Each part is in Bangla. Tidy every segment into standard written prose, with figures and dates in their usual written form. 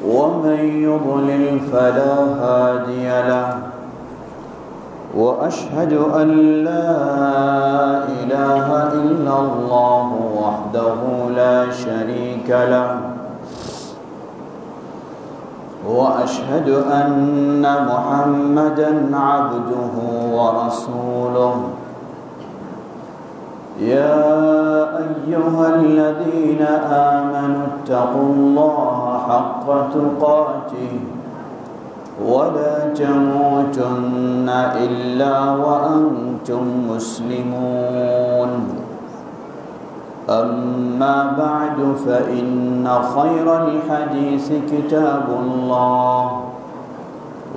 ومن يضلل فلا هادي له وأشهد أن لا إله إلا الله وحده لا شريك له وأشهد أن محمدًا عبده ورسوله يا أيها الذين آمنوا اتقوا الله حق تقاته ولا تموتن إلا وأنتم مسلمون أما بعد فإن خير الحديث كتاب الله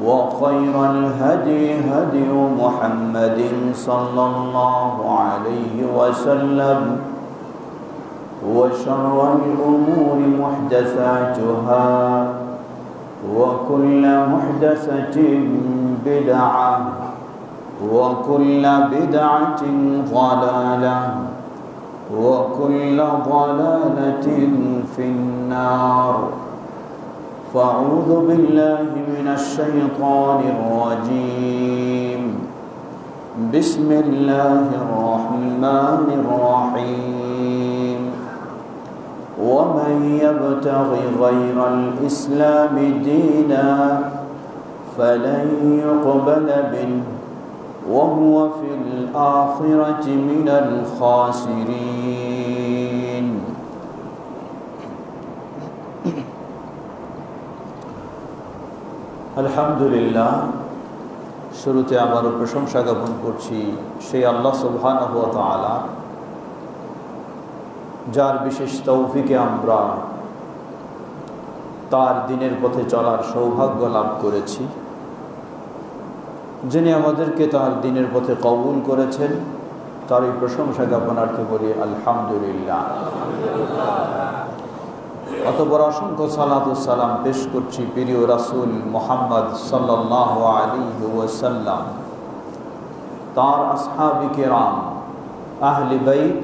وخير الهدي هدي محمد صلى الله عليه وسلم وشر الأمور محدثاتها وكل محدثة بدعة وكل بدعة ضلالة وكل ضلالة في النار فأعوذ بالله من الشيطان الرجيم بسم الله الرحمن الرحيم ومن يبتغ غير الإسلام دينا فلن يقبل منه وهو في الآخرة من الخاسرين আলহামদুলিল্লাহ শুরুতে আমার প্রশংসা জ্ঞাপন করছি সেই আল্লাহ সুবহানাহু ওয়া তাআলা যার বিশেষ তৌফিকে আমরা তার দ্বীনের পথে চলার সৌভাগ্য লাভ করেছি, যিনি আমাদেরকে তার দ্বীনের পথে কবুল করেছেন, তারই প্রশংসা জ্ঞাপনার্থে বলি আলহামদুলিল্লাহ। অতঃপর অসংখ্য সালাত ও সালাম পেশ করছি প্রিয় রাসূল মুহাম্মদ সাল্লাল্লাহু আলাইহি ওয়াসাল্লাম, তার আসহাবে কিরাম, আহলে বাইত,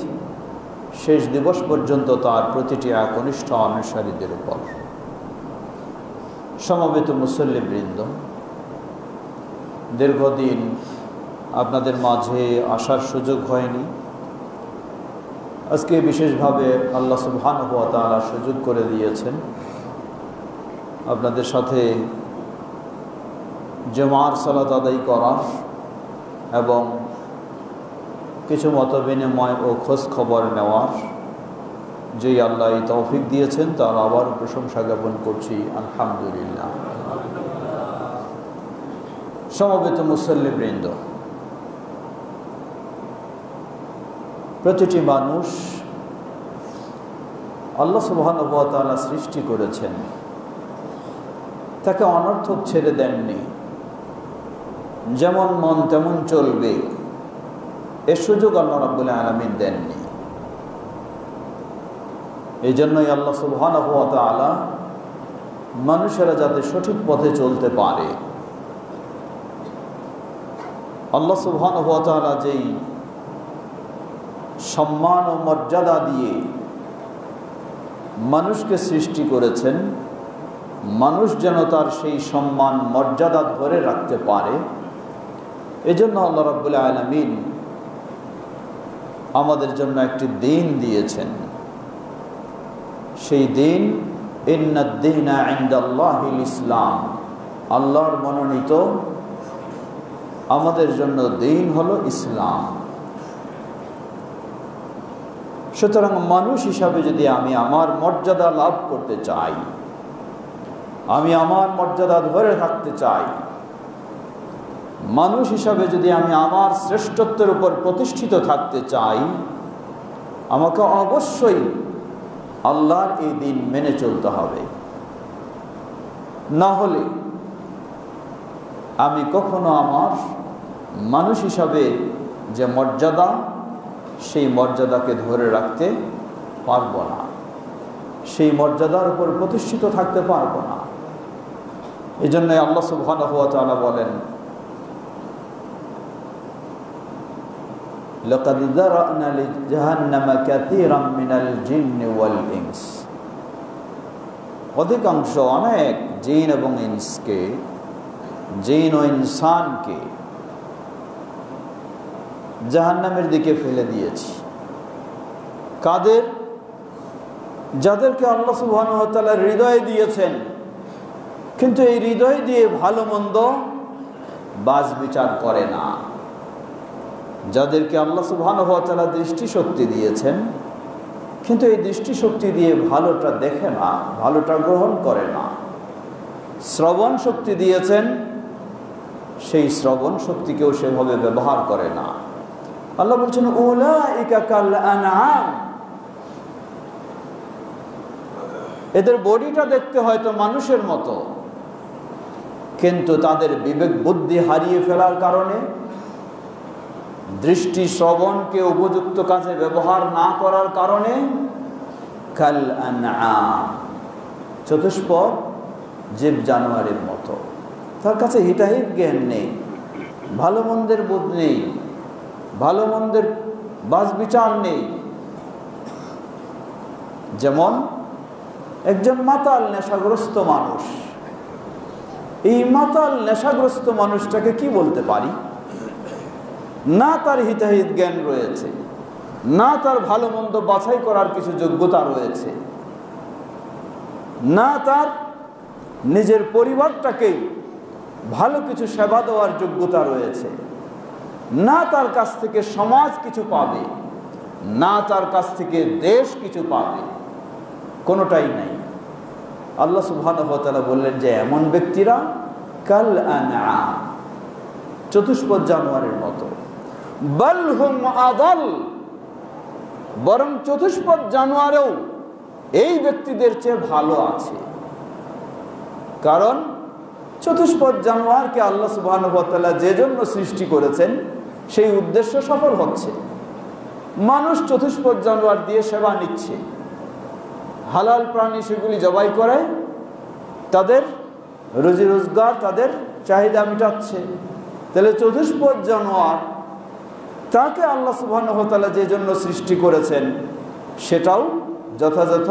শেষ দিবস পর্যন্ত তার প্রতিটি একনিষ্ঠ অনুসারীদের উপর। সমবেত মুসল্লিবৃন্দ, দীর্ঘদিন আপনাদের মাঝে আসার সুযোগ হয়নি। আজকে বিশেষভাবে আল্লাহ সুবহানাহু ওয়া তাআলা সুযোগ করে দিয়েছেন আপনাদের সাথে জুমার সালাত আদায় করার এবং কিছু মত বিনিময় ও খোঁজ খবর নেওয়ার। যেই আল্লাহ এই তৌফিক দিয়েছেন তার আবার প্রশংসা জ্ঞাপন করছি আলহামদুলিল্লাহ। সমবেত মুসল্লিবৃন্দ, প্রতিটি মানুষ আল্লাহ সুবহানাহু ওয়া তাআলা সৃষ্টি করেছেন, তাকে অনর্থক ছেড়ে দেননি। যেমন মন তেমন চলবে এর সুযোগ আল্লাহ রাব্বুল আলামিন দেননি। এই জন্যই আল্লাহ সুবহানাহু ওয়া তাআলা মানুষেরা যাতে সঠিক পথে চলতে পারে, আল্লাহ সুবহানাহু ওয়া তাআলা যেই সম্মান ও মর্যাদা দিয়ে মানুষকে সৃষ্টি করেছেন, মানুষ যেন তার সেই সম্মান মর্যাদা ধরে রাখতে পারে, এজন্য আল্লাহ রাব্বুল আলামিন আমাদের জন্য একটি দ্বীন দিয়েছেন। সেই দ্বীন ইন্নাদ-দীনা ইনদাল্লাহিল ইসলাম, আল্লাহর মনোনীত আমাদের জন্য দ্বীন হলো ইসলাম। সুতরাং মানুষ হিসাবে যদি আমি আমার মর্যাদা লাভ করতে চাই, আমি আমার মর্যাদা ধরে থাকতে চাই, মানুষ হিসাবে যদি আমি আমার শ্রেষ্ঠত্বের উপর প্রতিষ্ঠিত থাকতে চাই, আমাকে অবশ্যই আল্লাহর এই দ্বীন মেনে চলতে হবে। না হলে আমি কখনো আমার মানুষ হিসাবে যে মর্যাদা, সেই মর্যাদাকে ধরে রাখতে পারবো না, সেই মর্যাদার উপর প্রতিষ্ঠিত থাকতে পারবো না। এই জন্য আল্লাহ সুবহানাহু ওয়া তাআলা বলেন, লাকাদ যারা'না লিজাহান্নামা কাসীরাম মিনাল জিন্নি ওয়াল ইনস। অধিকাংশ অনেক জিন এবং ইনসকে, জিন ও ইনসানকে জাহান্নামের দিকে ফেলে দিয়েছি। কাদের? যাদেরকে আল্লাহ সুবহানাহু ওয়া তাআলা হৃদয় দিয়েছেন, কিন্তু এই হৃদয় দিয়ে ভালো মন্দ বাজ বিচার করে না। যাদেরকে আল্লাহ সুবহানাহু ওয়া তাআলা দৃষ্টিশক্তি দিয়েছেন, কিন্তু এই দৃষ্টিশক্তি দিয়ে ভালোটা দেখে না, ভালোটা গ্রহণ করে না। শ্রবণ শক্তি দিয়েছেন, সেই শ্রবণ শক্তিকেও সেভাবে ব্যবহার করে না। আল্লাহ বলছেন উলাইকা কাল আনআম, এদের বডিটা দেখতে হয়তো মানুষের মতো, কিন্তু তাদের বিবেক বুদ্ধি হারিয়ে ফেলার কারণে, দৃষ্টি শ্রবণকে উপযুক্ত কাজে ব্যবহার না করার কারণে কাল আনআম, চতুষ্পদ জীব জানোয়ারের মতো। তার কাছে হিতাহিত জ্ঞান নেই, ভালো মন্দের বোধ নেই, ভালো মন্দের বাজ বিচার নেই। যেমন একজন মাতাল নেশাগ্রস্ত মানুষ, এই মাতাল নেশাগ্রস্ত মানুষটাকে কি বলতে পারি? না তার হিতাহিত জ্ঞান রয়েছে, না তার ভালো মন্দ বাছাই করার কিছু যোগ্যতা রয়েছে, না তার নিজের পরিবারটাকে ভালো কিছু সেবা দেওয়ার যোগ্যতা রয়েছে, না তার কাছ থেকে সমাজ কিছু পাবে, না তার কাছ থেকে দেশ কিছু পাবে, কোনোটাই নাই। আল্লাহ সুবহানাহু ওয়া তাআলা বললেন যে এমন ব্যক্তিরা কাল আনআম, চতুষ্পদ জানোয়ারের মতো। বাল হুম আদাল, বরং চতুষ্পদ জানোয়ারেও এই ব্যক্তিদের চেয়ে ভালো আছে। কারণ চতুষ্পদ জানোয়ারকে আল্লাহ সুবহানাহু ওয়া তাআলা যে জন্য সৃষ্টি করেছেন, সেই উদ্দেশ্য সফল হচ্ছে। মানুষ চতুষ্পদ জানোয়ার দিয়ে সেবা নিচ্ছে, হালাল প্রাণী সেগুলি জবাই করে তাদের রুজি রোজগার, তাদের চাহিদা মেটাচ্ছে। তাহলে চতুষ্পদ জানোয়ার, তাকে আল্লাহ সুবহানাহু ওয়া তাআলা যে জন্য সৃষ্টি করেছেন, সেটাও যথাযথ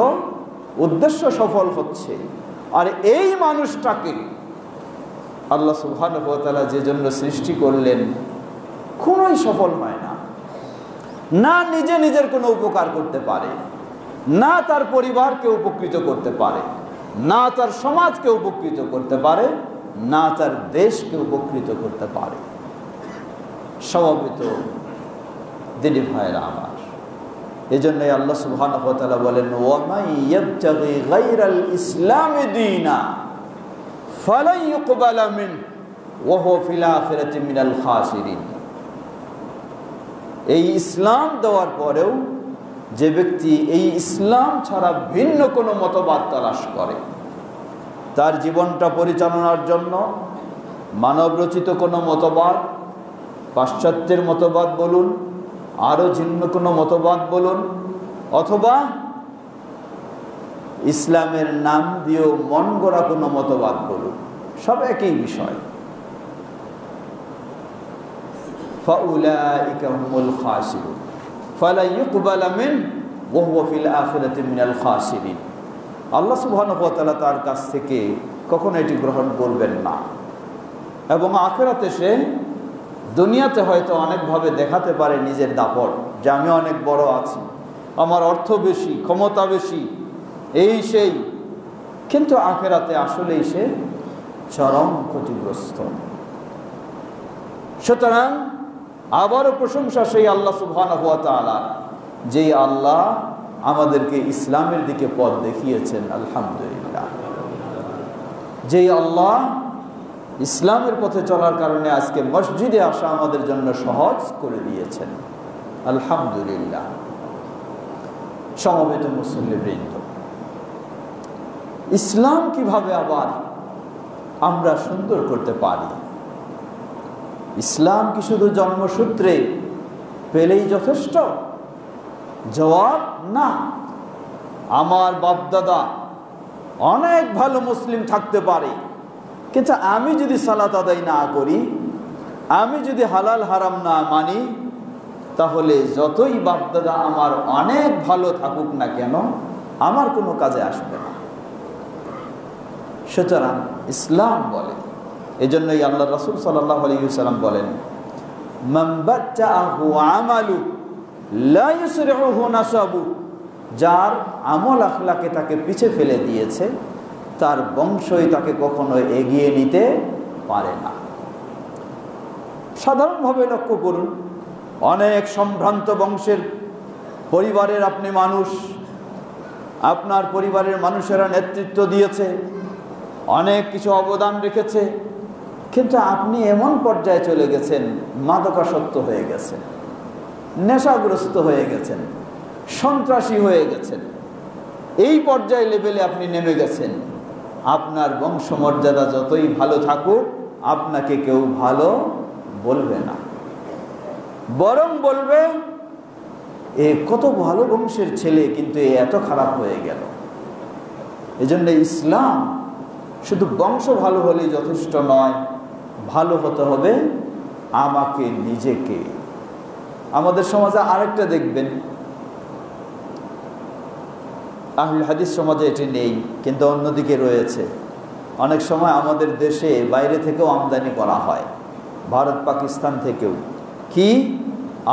উদ্দেশ্য সফল হচ্ছে। আর এই মানুষটাকে আল্লাহ সুবহানাহু ওয়া তাআলা যে জন্য সৃষ্টি করলেন, কোনোই সফল হয় না। না নিজে নিজের কোনো উপকার করতে পারে, না তার পরিবারকে উপকৃত করতে পারে, না তার সমাজকে উপকৃত করতে পারে, না তার দেশকে উপকৃত করতে পারে। সমবেত দিনী ভাইয়েরা আমার, এজন্যই আল্লাহ সুবহানাহু ওয়া তাআলা বলেন ওয়ামাই ইয়াবতাগি গায়রাল ইসলামি দীনা ফালা ইউকবালা মিনহু ওয়া হুয়া ফিল আখিরাতি মিনাল খাসিরিন। এই ইসলাম দেওয়ার পরেও যে ব্যক্তি এই ইসলাম ছাড়া ভিন্ন কোনো মতবাদ তালাশ করে, তার জীবনটা পরিচালনার জন্য মানবরচিত কোনো মতবাদ, পাশ্চাত্যের মতবাদ বলুন, আরও ভিন্ন কোনো মতবাদ বলুন, অথবা ইসলামের নাম দিয়েও মন গড়া কোনো মতবাদ বলুন, সব একই বিষয়। ফাউলাইকা হুমুল খাসিরুন ফালা ইউকবালা মিনহু ওয়া হুয়া ফিল আখিরাতি মিনাল খাসিরিন। আল্লাহ সুবহানাহু ওয়া তাআলা তার কাছ থেকে কখনো এটি গ্রহণ করবেন না, এবং আখিরাতে সে দুনিয়াতে হয়তো অনেকভাবে দেখাতে পারে নিজের দাপট, যে আমি অনেক বড় আছি, আমার অর্থ বেশি, ক্ষমতা বেশি, এই সেই, কিন্তু আখিরাতে আসলেই সে চরম ক্ষতিগ্রস্ত। সুতরাং আবারও প্রশংসা সেই আল্লাহ সুবহানাহু ওয়া তাআলা, যেই আল্লাহ আমাদেরকে ইসলামের দিকে পথ দেখিয়েছেন, আলহামদুলিল্লাহ। যেই আল্লাহ ইসলামের পথে চলার কারণে আজকে মসজিদে আসা আমাদের জন্য সহজ করে দিয়েছেন, আলহামদুলিল্লাহ। সমবেত মুসল্লিবৃন্দ, ইসলাম কিভাবে আবার আমরা সুন্দর করতে পারি? ইসলাম কি শুধু জন্মসূত্রে পেলেই যথেষ্ট? জবাব না। আমার বাপদাদা অনেক ভালো মুসলিম থাকতে পারে, কিন্তু আমি যদি সালাত আদায় না করি, আমি যদি হালাল হারাম না মানি, তাহলে যতই বাপদাদা আমার অনেক ভালো থাকুক না কেন, আমার কোনো কাজে আসবে না। সুতরাং ইসলাম বলে, এজন্যই আল্লাহ রাসূল সাল্লাল্লাহু আলাইহি ওয়াসাল্লাম বলেন, মান বাত্তাহু আমালু লা ইউসরিউহু নাসাবু, যার আমল আখলাকে তাকে পিছে ফেলে দিয়েছে, তার বংশই তাকে কখনো এগিয়ে নিতে পারে না। সাধারণভাবে লক্ষ্য করুন, অনেক সম্ভ্রান্ত বংশের পরিবারের আপনি মানুষ, আপনার পরিবারের মানুষেরা নেতৃত্ব দিয়েছে, অনেক কিছু অবদান রেখেছে, কিন্তু আপনি এমন পর্যায়ে চলে গেছেন, মাদকাসক্ত হয়ে গেছেন, নেশাগ্রস্ত হয়ে গেছেন, সন্ত্রাসী হয়ে গেছেন, এই পর্যায়ে লেভেলে আপনি নেমে গেছেন। আপনার বংশমর্যাদা যতই ভালো থাকুক, আপনাকে কেউ ভালো বলবে না, বরং বলবে এ কত ভালো বংশের ছেলে, কিন্তু এ এত খারাপ হয়ে গেল। এজন্য ইসলাম শুধু বংশ ভালো হলেই যথেষ্ট নয়, ভালো হতে হবে আমাকে নিজেকে। আমাদের সমাজে আরেকটা দেখবেন, আহলুল হাদিস সমাজে এটি নেই, কিন্তু অন্যদিকে রয়েছে। অনেক সময় আমাদের দেশে বাইরে থেকেও আমদানি করা হয়, ভারত পাকিস্তান থেকেও, কি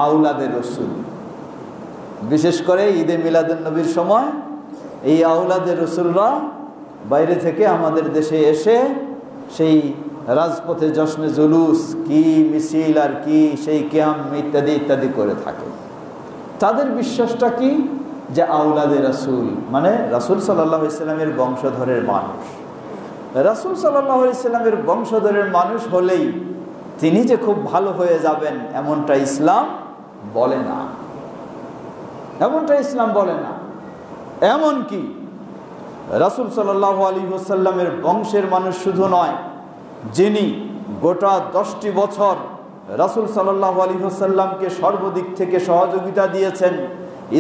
আওলাদে রসুল। বিশেষ করে ঈদে মিলাদুন্নবীর সময় এই আওলাদে রসুলরা বাইরে থেকে আমাদের দেশে এসে সেই রাজপথে জশ্নে জুলুস, কি মিছিল আর কি সেই কিয়াম ইত্যাদি ইত্যাদি করে থাকে। তাদের বিশ্বাসটা কি, যে আওলাদে রাসূল মানে রাসূল সাল্লাল্লাহু আলাইহি সাল্লামের বংশধরের মানুষ। রাসূল সাল্লাল্লাহু আলাইহি সাল্লামের বংশধরের মানুষ হলেই তিনি যে খুব ভালো হয়ে যাবেন, এমনটা ইসলাম বলে না, এমনটা ইসলাম বলে না। এমন কি রাসূল সাল্লাল্লাহু আলাইহি ওয়াসাল্লামের বংশের মানুষ শুধু নয়, যিনি গোটা 10টি বছর রাসূল সাল্লাল্লাহু আলাইহি ওয়াসাল্লামকে সর্বদিক থেকে সহযোগিতা দিয়েছেন,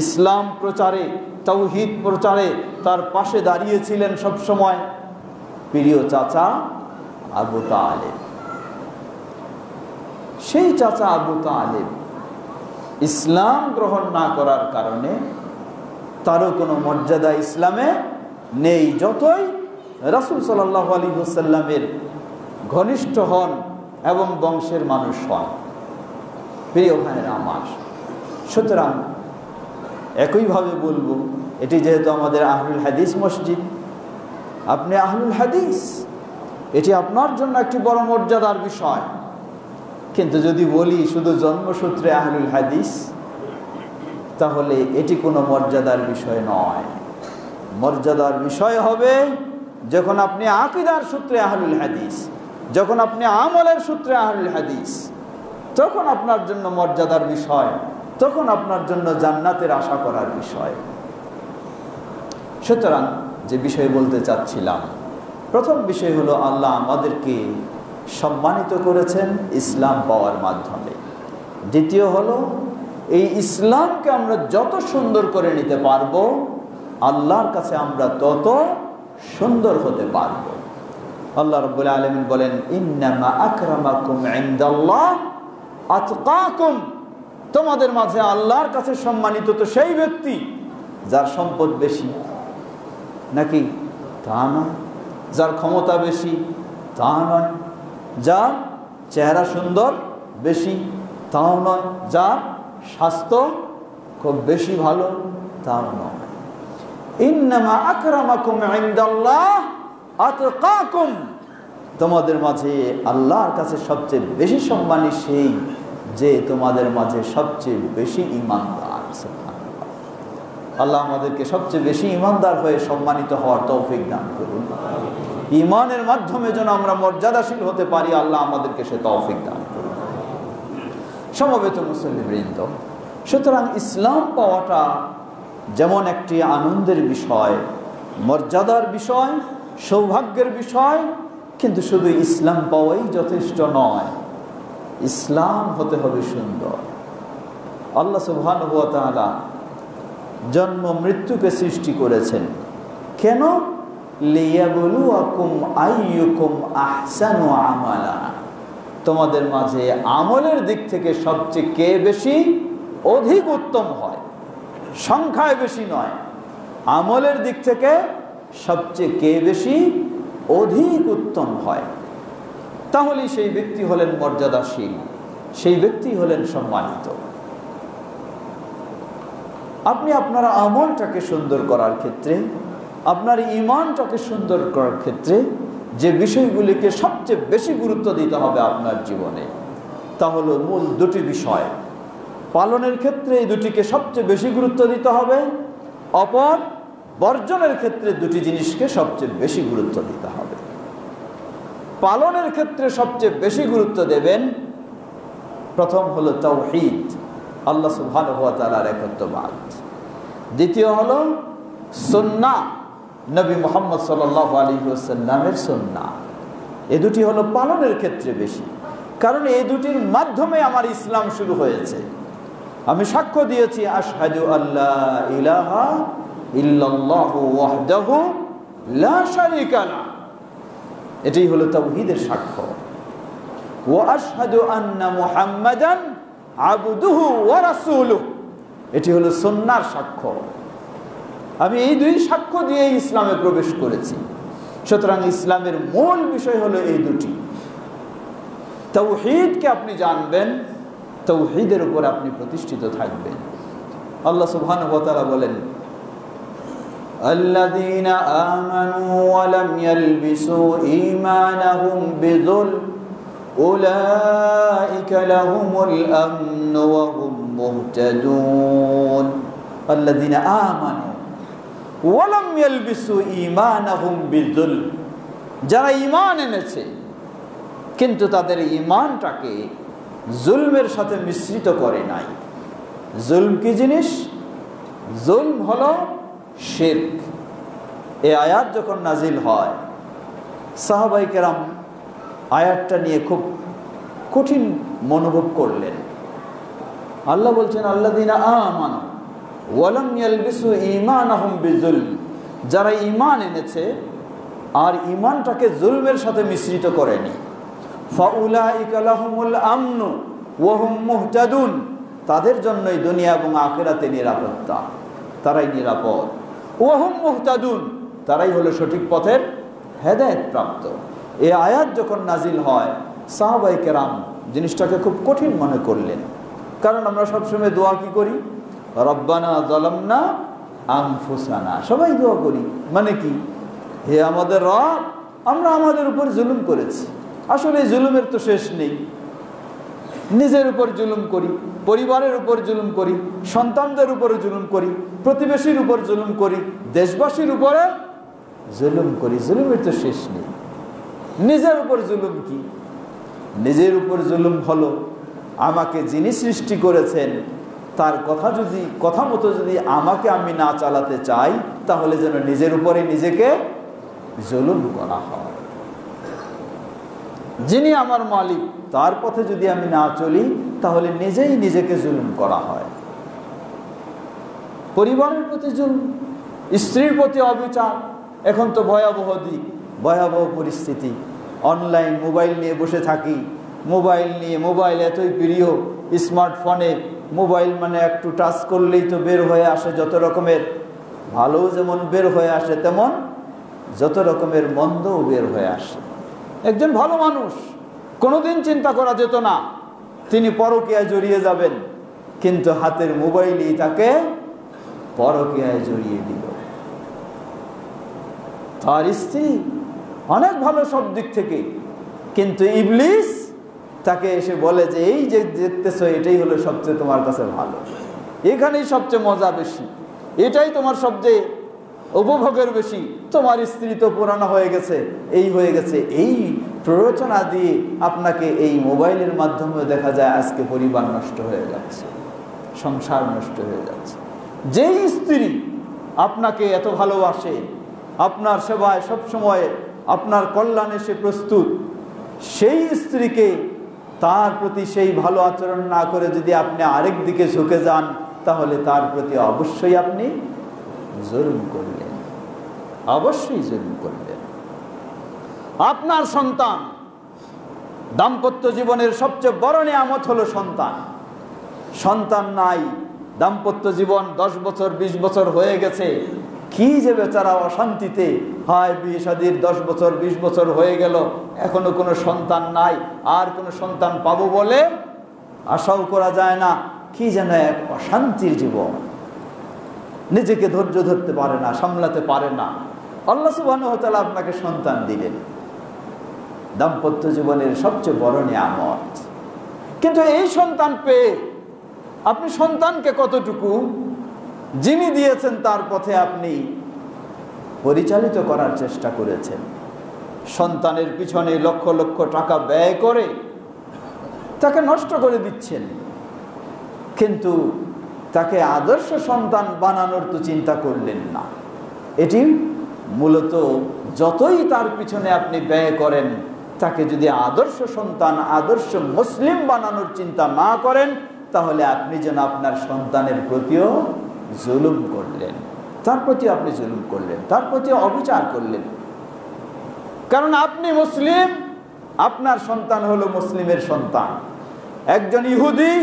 ইসলাম প্রচারে, তাওহীদ প্রচারে তার পাশে দাঁড়িয়েছিলেন সব সময়, প্রিয় চাচা আবু তালেব। সেই চাচা আবু তালেব ইসলাম গ্রহণ না করার কারণে তারও কোনো মর্যাদা ইসলামে নেই, যতই রাসূল সাল্লাল্লাহু আলাইহি ওয়াসাল্লামের ঘনিষ্ঠ হন এবং বংশের মানুষ হন। প্রিয় ভাইয়েরা আমার, সুতরাং একইভাবে বলবো, এটি যেহেতু আমাদের আহলুল হাদিস মসজিদ, আপনি আহলুল হাদিস, এটি আপনার জন্য একটি বড় মর্যাদার বিষয়। কিন্তু যদি বলি শুধু জন্মসূত্রে আহলুল হাদিস, তাহলে এটি কোনো মর্যাদার বিষয় নয়। মর্যাদার বিষয় হবে যখন আপনি আকীদার সূত্রে আহলুল হাদিস, যখন আপনি আমলের সূত্রে আহলুল হাদিস, তখন আপনার জন্য মর্যাদার বিষয়, তখন আপনার জন্য জান্নাতের আশা করার বিষয়। সুতরাং যে বিষয় বলতে চাচ্ছিলাম, প্রথম বিষয় হলো আল্লাহ আমাদেরকে সম্মানিত করেছেন ইসলাম পাওয়ার মাধ্যমে। দ্বিতীয় হলো এই ইসলামকে আমরা যত সুন্দর করে নিতে পারবো, আল্লাহর কাছে আমরা তত সুন্দর হতে পারব। আল্লাহ রাব্বুল আলামিন বলেন, ইন্নামা আকরামাকুম ইনদাল্লাহ আতকাকুম, তোমাদের মাঝে আল্লাহর কাছে সম্মানিত তো সেই ব্যক্তি যার সম্পদ বেশি, নাকি তা নয়, যার ক্ষমতা বেশি তা নয়, যার চেহারা সুন্দর বেশি তাও নয়, যার স্বাস্থ্য খুব বেশি ভালো তাও নয়। ইন্নামা আকরামাকুম ইনদাল্লাহ আতকাকুম, তোমাদের মাঝে আল্লাহর কাছে সবচেয়ে বেশি সম্মানী সেই যে তোমাদের মাঝে সবচেয়ে বেশি ঈমানদার। আল্লাহ আমাদেরকে সবচেয়ে বেশি ঈমানদার হয়ে সম্মানিত হওয়ার তৌফিক দান করুন। ঈমানের মাধ্যমে যেন আমরা মর্যাদাশীল হতে পারি, আল্লাহ আমাদেরকে সে তৌফিক দান করুন। সমবেত মুসল্লিবৃন্দ, সুতরাং ইসলাম পাওয়াটা যেমন একটি আনন্দের বিষয়, মর্যাদার বিষয়, সৌভাগ্যের বিষয়, কিন্তু শুধু ইসলাম পাওয়াই যথেষ্ট নয়, ইসলাম হতে হবে সুন্দর। আল্লাহ সুবহানাহু ওয়া তাআলা জন্ম মৃত্যুকে সৃষ্টি করেছেন কেন? লিয়াবলুয়াকুম আইয়ুকুম আহসানু আমালা, তোমাদের মাঝে আমলের দিক থেকে সবচেয়ে কে বেশি অধিক উত্তম হয়, সংখ্যায় বেশি নয়, আমলের দিক থেকে সবচেয়ে কে বেশি অধিক উত্তম হয়, তাহলে সেই ব্যক্তি হলেন মর্যাদাশীল, সেই ব্যক্তি হলেন সম্মানিত। আপনি আপনার আমলটাকে সুন্দর করার ক্ষেত্রে, আপনার ঈমানটাকে সুন্দর করার ক্ষেত্রে যে বিষয়গুলিকে সবচেয়ে বেশি গুরুত্ব দিতে হবে আপনার জীবনে, তা হলো মূল দুটি বিষয়। পালনের ক্ষেত্রে এই দুটিকে সবচেয়ে বেশি গুরুত্ব দিতে হবে, অপর বর্জনের ক্ষেত্রে দুটি জিনিসকে সবচেয়ে বেশি গুরুত্ব দিতে হবে। পালনের ক্ষেত্রে সবচেয়ে বেশি গুরুত্ব দেবেন, প্রথম হলো তাওহীদ, আল্লাহ সুবহানাহু ওয়া তাআলার একত্ববাদ। দ্বিতীয় হলো সুন্নাহ, নবী মুহাম্মদ সাল্লাল্লাহু আলাইহি ওয়াসাল্লামের সুন্নাহ। এই দুটি হলো পালনের ক্ষেত্রে বেশি, কারণ এই দুটির মাধ্যমে আমার ইসলাম শুরু হয়েছে। আমি সাক্ষ্য দিয়েছি আশহাদু আল্লা ইলাহা ইল্লাল্লাহু ওয়াহদাহু লা শারীকা লাহু, এটাই হলো তাওহীদের সাক্ষ্য। ওয়া আশহাদু আন্না মুহাম্মাদান আবদুহু ওয়া রাসূলুহু, এটি হলো সুন্নাহর সাক্ষ্য। আমি এই দুই সাক্ষ্য দিয়ে ইসলামে প্রবেশ করেছি। সুতরাং ইসলামের মূল বিষয় হলো এই দুটি। তাওহীদকে আপনি জানবেন, তাওহীদের উপর আপনি প্রতিষ্ঠিত থাকবেন। আল্লাহ সুবহানাহু ওয়া তাআলা বলেন, আল্লাযীনা আমানু ওয়া লাম ইয়ালবিসু ঈমানাহুম বিযুলম উলাইকা লাহুমুল আমনু ওয়া হুম মুহতাদুন। আল্লাযীনা আমানু ওয়া লাম ইয়ালবিসু ঈমানাহুম বিযুলম, যারা ঈমান এনেছে কিন্তু তাদের ঈমানটাকে জুলমের সাথে মিশ্রিত করে নাই। জুলম কি জিনিস? জুলম হলো শিরক। এই আয়াত যখন নাজিল হয়, সাহাবায়ে কেরাম আয়াতটা নিয়ে খুব কঠিন মনোভব করলেন। আল্লাহ বলছেন আল্লাযীনা আমানু ওয়া লাম ইয়ালবিসু ঈমানাহুম বিযুলম, যারা ঈমান এনেছে আর ঈমানটাকে জুলমের সাথে মিশ্রিত করেনি। ফাউলাইকা লাহুমুল আমনু ওয়া হুম মুহতাদুন, তাদের জন্যই দুনিয়া এবং আখিরাতে নিরাপত্তা, তারাই নিরাপদ। ওয়া হুম মুহতাদুন, তারাই হলো সঠিক পথের হেদায়েত প্রাপ্ত। এই আয়াত যখন নাজিল হয়, সাহাবায়ে কেরাম জিনিসটাকে খুব কঠিন মনে করলেন। কারণ আমরা সবসময় দোয়া কি করি? রব্বানা যালামনা আনফুসানা, সবাই দোয়া করি। মানে কি? হে আমাদের রব, আমরা আমাদের উপর জুলুম করেছি। আসলে জুলুমের তো শেষ নেই। নিজের উপর জুলুম করি, পরিবারের উপর জুলুম করি, সন্তানদের উপরে জুলুম করি, প্রতিবেশীর উপর জুলুম করি, দেশবাসীর উপরে জুলুম করি। জুলুমের তো শেষ নেই। নিজের উপর জুলুম কি? নিজের উপর জুলুম হলো আমাকে যিনি সৃষ্টি করেছেন তার কথা মতো যদি আমাকে আমি না চালাতে চাই, তাহলে যেন নিজের উপরে নিজেকে জুলুম করা হয়। যিনি আমার মালিক তার পথে যদি আমি না চলি, তাহলে নিজেই নিজেকে জুলুম করা হয়। পরিবারের প্রতি জুলুম, স্ত্রীর প্রতি অবিচার। এখন তো ভয়াবহ দিক, ভয়াবহ পরিস্থিতি। অনলাইন মোবাইল নিয়ে বসে থাকি, মোবাইল এতই প্রিয়। স্মার্টফোনে মোবাইল মানে একটু টাচ করলেই তো বের হয়ে আসে যত রকমের ভালো, যেমন বের হয়ে আসে তেমন যত রকমের মন্দও বের হয়ে আসে। একজন ভালো মানুষ, কোনোদিন চিন্তা করা যেত না তিনি পরকীয়ায় জড়িয়ে যাবেন, কিন্তু হাতের মোবাইলই তাকে পরকীয়ায় জড়িয়ে দিল। তার স্ত্রী অনেক ভালো সব দিক থেকে, কিন্তু ইবলিস তাকে এসে বলে যে এই যে দেখতেছো এটাই হলো সবচেয়ে তোমার কাছে ভালো, এখানেই সবচেয়ে মজা বেশি, এটাই তোমার সবচেয়ে উপভোগের বেশি। তোমার স্ত্রী তো পুরানো হয়ে গেছে, এই হয়ে গেছে। এই প্ররোচনা দিয়ে আপনাকে এই মোবাইলের মাধ্যমে দেখা যায় আজকে পরিবার নষ্ট হয়ে যাচ্ছে, সংসার নষ্ট হয়ে যাচ্ছে। যেই স্ত্রী আপনাকে এত ভালোবাসে, আপনার সেবায় সবসময় আপনার কল্যাণে সে প্রস্তুত, সেই স্ত্রীকে তার প্রতি সেই ভালো আচরণ না করে যদি আপনি আরেক দিকে ঝুঁকে যান, তাহলে তার প্রতি অবশ্যই আপনি জুলুম করলেন, অবশ্যই জুলুম করলেন। আপনার সন্তান, দাম্পত্য জীবনের সবচেয়ে বড় নিয়ামত হলো সন্তান। সন্তান নাই, দাম্পত্য জীবন 10 বছর 20 বছর হয়ে গেছে, কি যে বেচারা অশান্তিতে, হয় বিয়ে শাদীর 10 বছর 20 বছর হয়ে গেল, এখনো কোনো সন্তান নাই, আর কোনো সন্তান পাবো বলে আশাও করা যায় না। কি যেন এক অশান্তির জীবন, নিজেকে ধৈর্য ধরতে পারে না, সামলাতে পারে না। আল্লাহ সুবহানাহু ওয়া তাআলা আপনাকে সন্তান দিলেন, দাম্পত্য জীবনের সবচেয়ে বড় নিয়ামত। কিন্তু এই সন্তান পেয়ে আপনি সন্তানকে কতটুকু যিনি দিয়েছেন তার পথে আপনি পরিচালিত করার চেষ্টা করেছেন? সন্তানের পিছনে লক্ষ লক্ষ টাকা ব্যয় করে তাকে নষ্ট করে দিচ্ছেন, কিন্তু তাকে আদর্শ সন্তান বানানোর তো চিন্তা করলেন না। এটি মূলত যতই তার পিছনে আপনি ব্যয় করেন, তাকে যদি আদর্শ সন্তান, আদর্শ মুসলিম বানানোর চিন্তা না করেন, তাহলে আপনি যেন আপনার সন্তানের প্রতিও জুলুম করলেন, তার প্রতি আপনি জুলুম করলেন, তার প্রতি অবিচার করলেন। কারণ আপনি মুসলিম, আপনার সন্তান হলো মুসলিমের সন্তান। একজন ইহুদি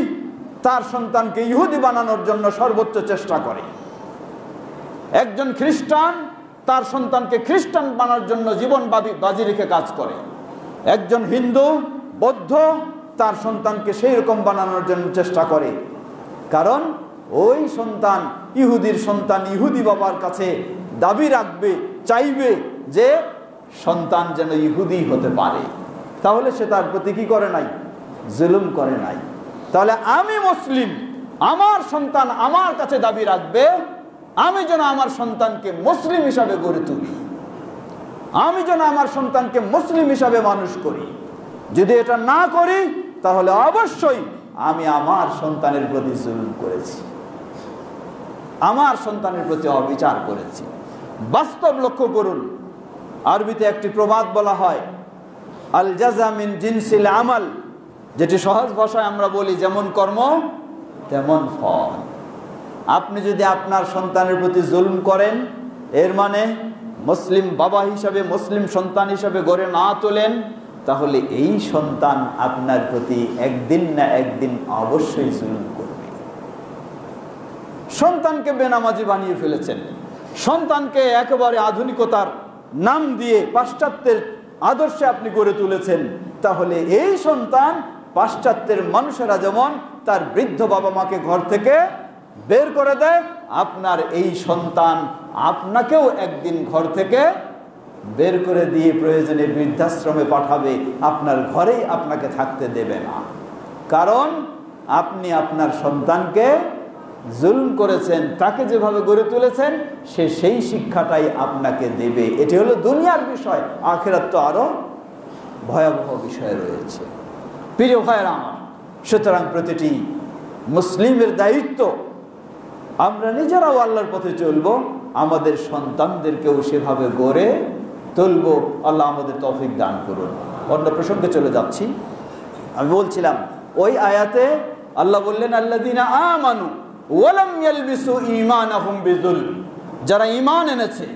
তার সন্তানকে ইহুদি বানানোর জন্য সর্বোচ্চ চেষ্টা করে। একজন খ্রিস্টান তার সন্তানকে খ্রিস্টান বানানোর জন্য জীবন বাজি রেখে কাজ করে। একজন হিন্দু, বৌদ্ধ তার সন্তানকে সেই রকম বানানোর জন্য চেষ্টা করে। কারণ ওই সন্তান, ইহুদির সন্তান, ইহুদি বাবার কাছে দাবি রাখবে, চাইবে যে সন্তান যেন ইহুদি হতে পারে। তাহলে সে তার প্রতি কি করে নাই? জুলুম করে নাই। তাহলে আমি মুসলিম, আমার সন্তান আমার কাছে দাবি রাখবে, আমি যেন আমার সন্তানকে মুসলিম হিসাবে গড়ে তুলি, আমি যেন আমার সন্তানকে মুসলিম হিসাবে মানুষ করি। যদি এটা না করি, তাহলে অবশ্যই আমি আমার সন্তানের প্রতি জুলুম করেছি, আমার সন্তানের প্রতি অবিচার করেছি। বাস্তব লক্ষ্য করুন, আরবিতে একটি প্রবাদ বলা হয়, আল জাযা মিন জিনসিল আমাল, যেটি সহজ ভাষায় আমরা বলি যেমন কর্ম তেমন ফল। আপনি যদি আপনার সন্তানের প্রতি জুলুম করেন, এর মানে মুসলিম বাবা হিসাবে, মুসলিম সন্তান হিসাবে গড়ে না তোলেন, তাহলে এই সন্তান আপনার প্রতি একদিন না একদিন অবশ্যই জুলুম করবে। সন্তানকে বেনামাজি বানিয়ে ফেলেছেন, সন্তানকে একেবারে আধুনিকতার নাম দিয়ে পাশ্চাত্যের আদর্শে আপনি গড়ে তুলেছেন। তাহলে এই সন্তান, পাশ্চাত্যের মানুষেরা যেমন তার বৃদ্ধ বাবা মাকে ঘর থেকে বের করে দেয়, আপনার এই সন্তান আপনাকেও একদিন ঘর থেকে বের করে দিয়ে প্রয়োজনে বৃদ্ধাশ্রমে পাঠাবে, আপনার ঘরেই আপনাকে থাকতে দেবে না। কারণ আপনি আপনার সন্তানকে জুলুম করেছেন, তাকে যেভাবে গড়ে তুলেছেন সে সেই শিক্ষাটাই আপনাকে দেবে। এটি হলো দুনিয়ার বিষয়, আখিরাত তো আরো ভয়াবহ বিষয় রয়েছে। প্রিয় ভাইয়েরা আমার, সুতরাং প্রতিটি মুসলিমের দায়িত্ব, আমরা নিজেরাও আল্লাহর পথে চলবো, আমাদের সন্তানদেরকেও সেভাবে গড়ে তুলবো। আল্লাহ আমাদের তৌফিক দান করুন। অন্য প্রসঙ্গে চলে যাচ্ছি। আমি বলছিলাম ওই আয়াতে আল্লাহ বললেন, আল্লাযীনা আমানু ওয়া লাম ইয়ালবিসু ঈমানাহুম বিযুলম, যারা ঈমান এনেছে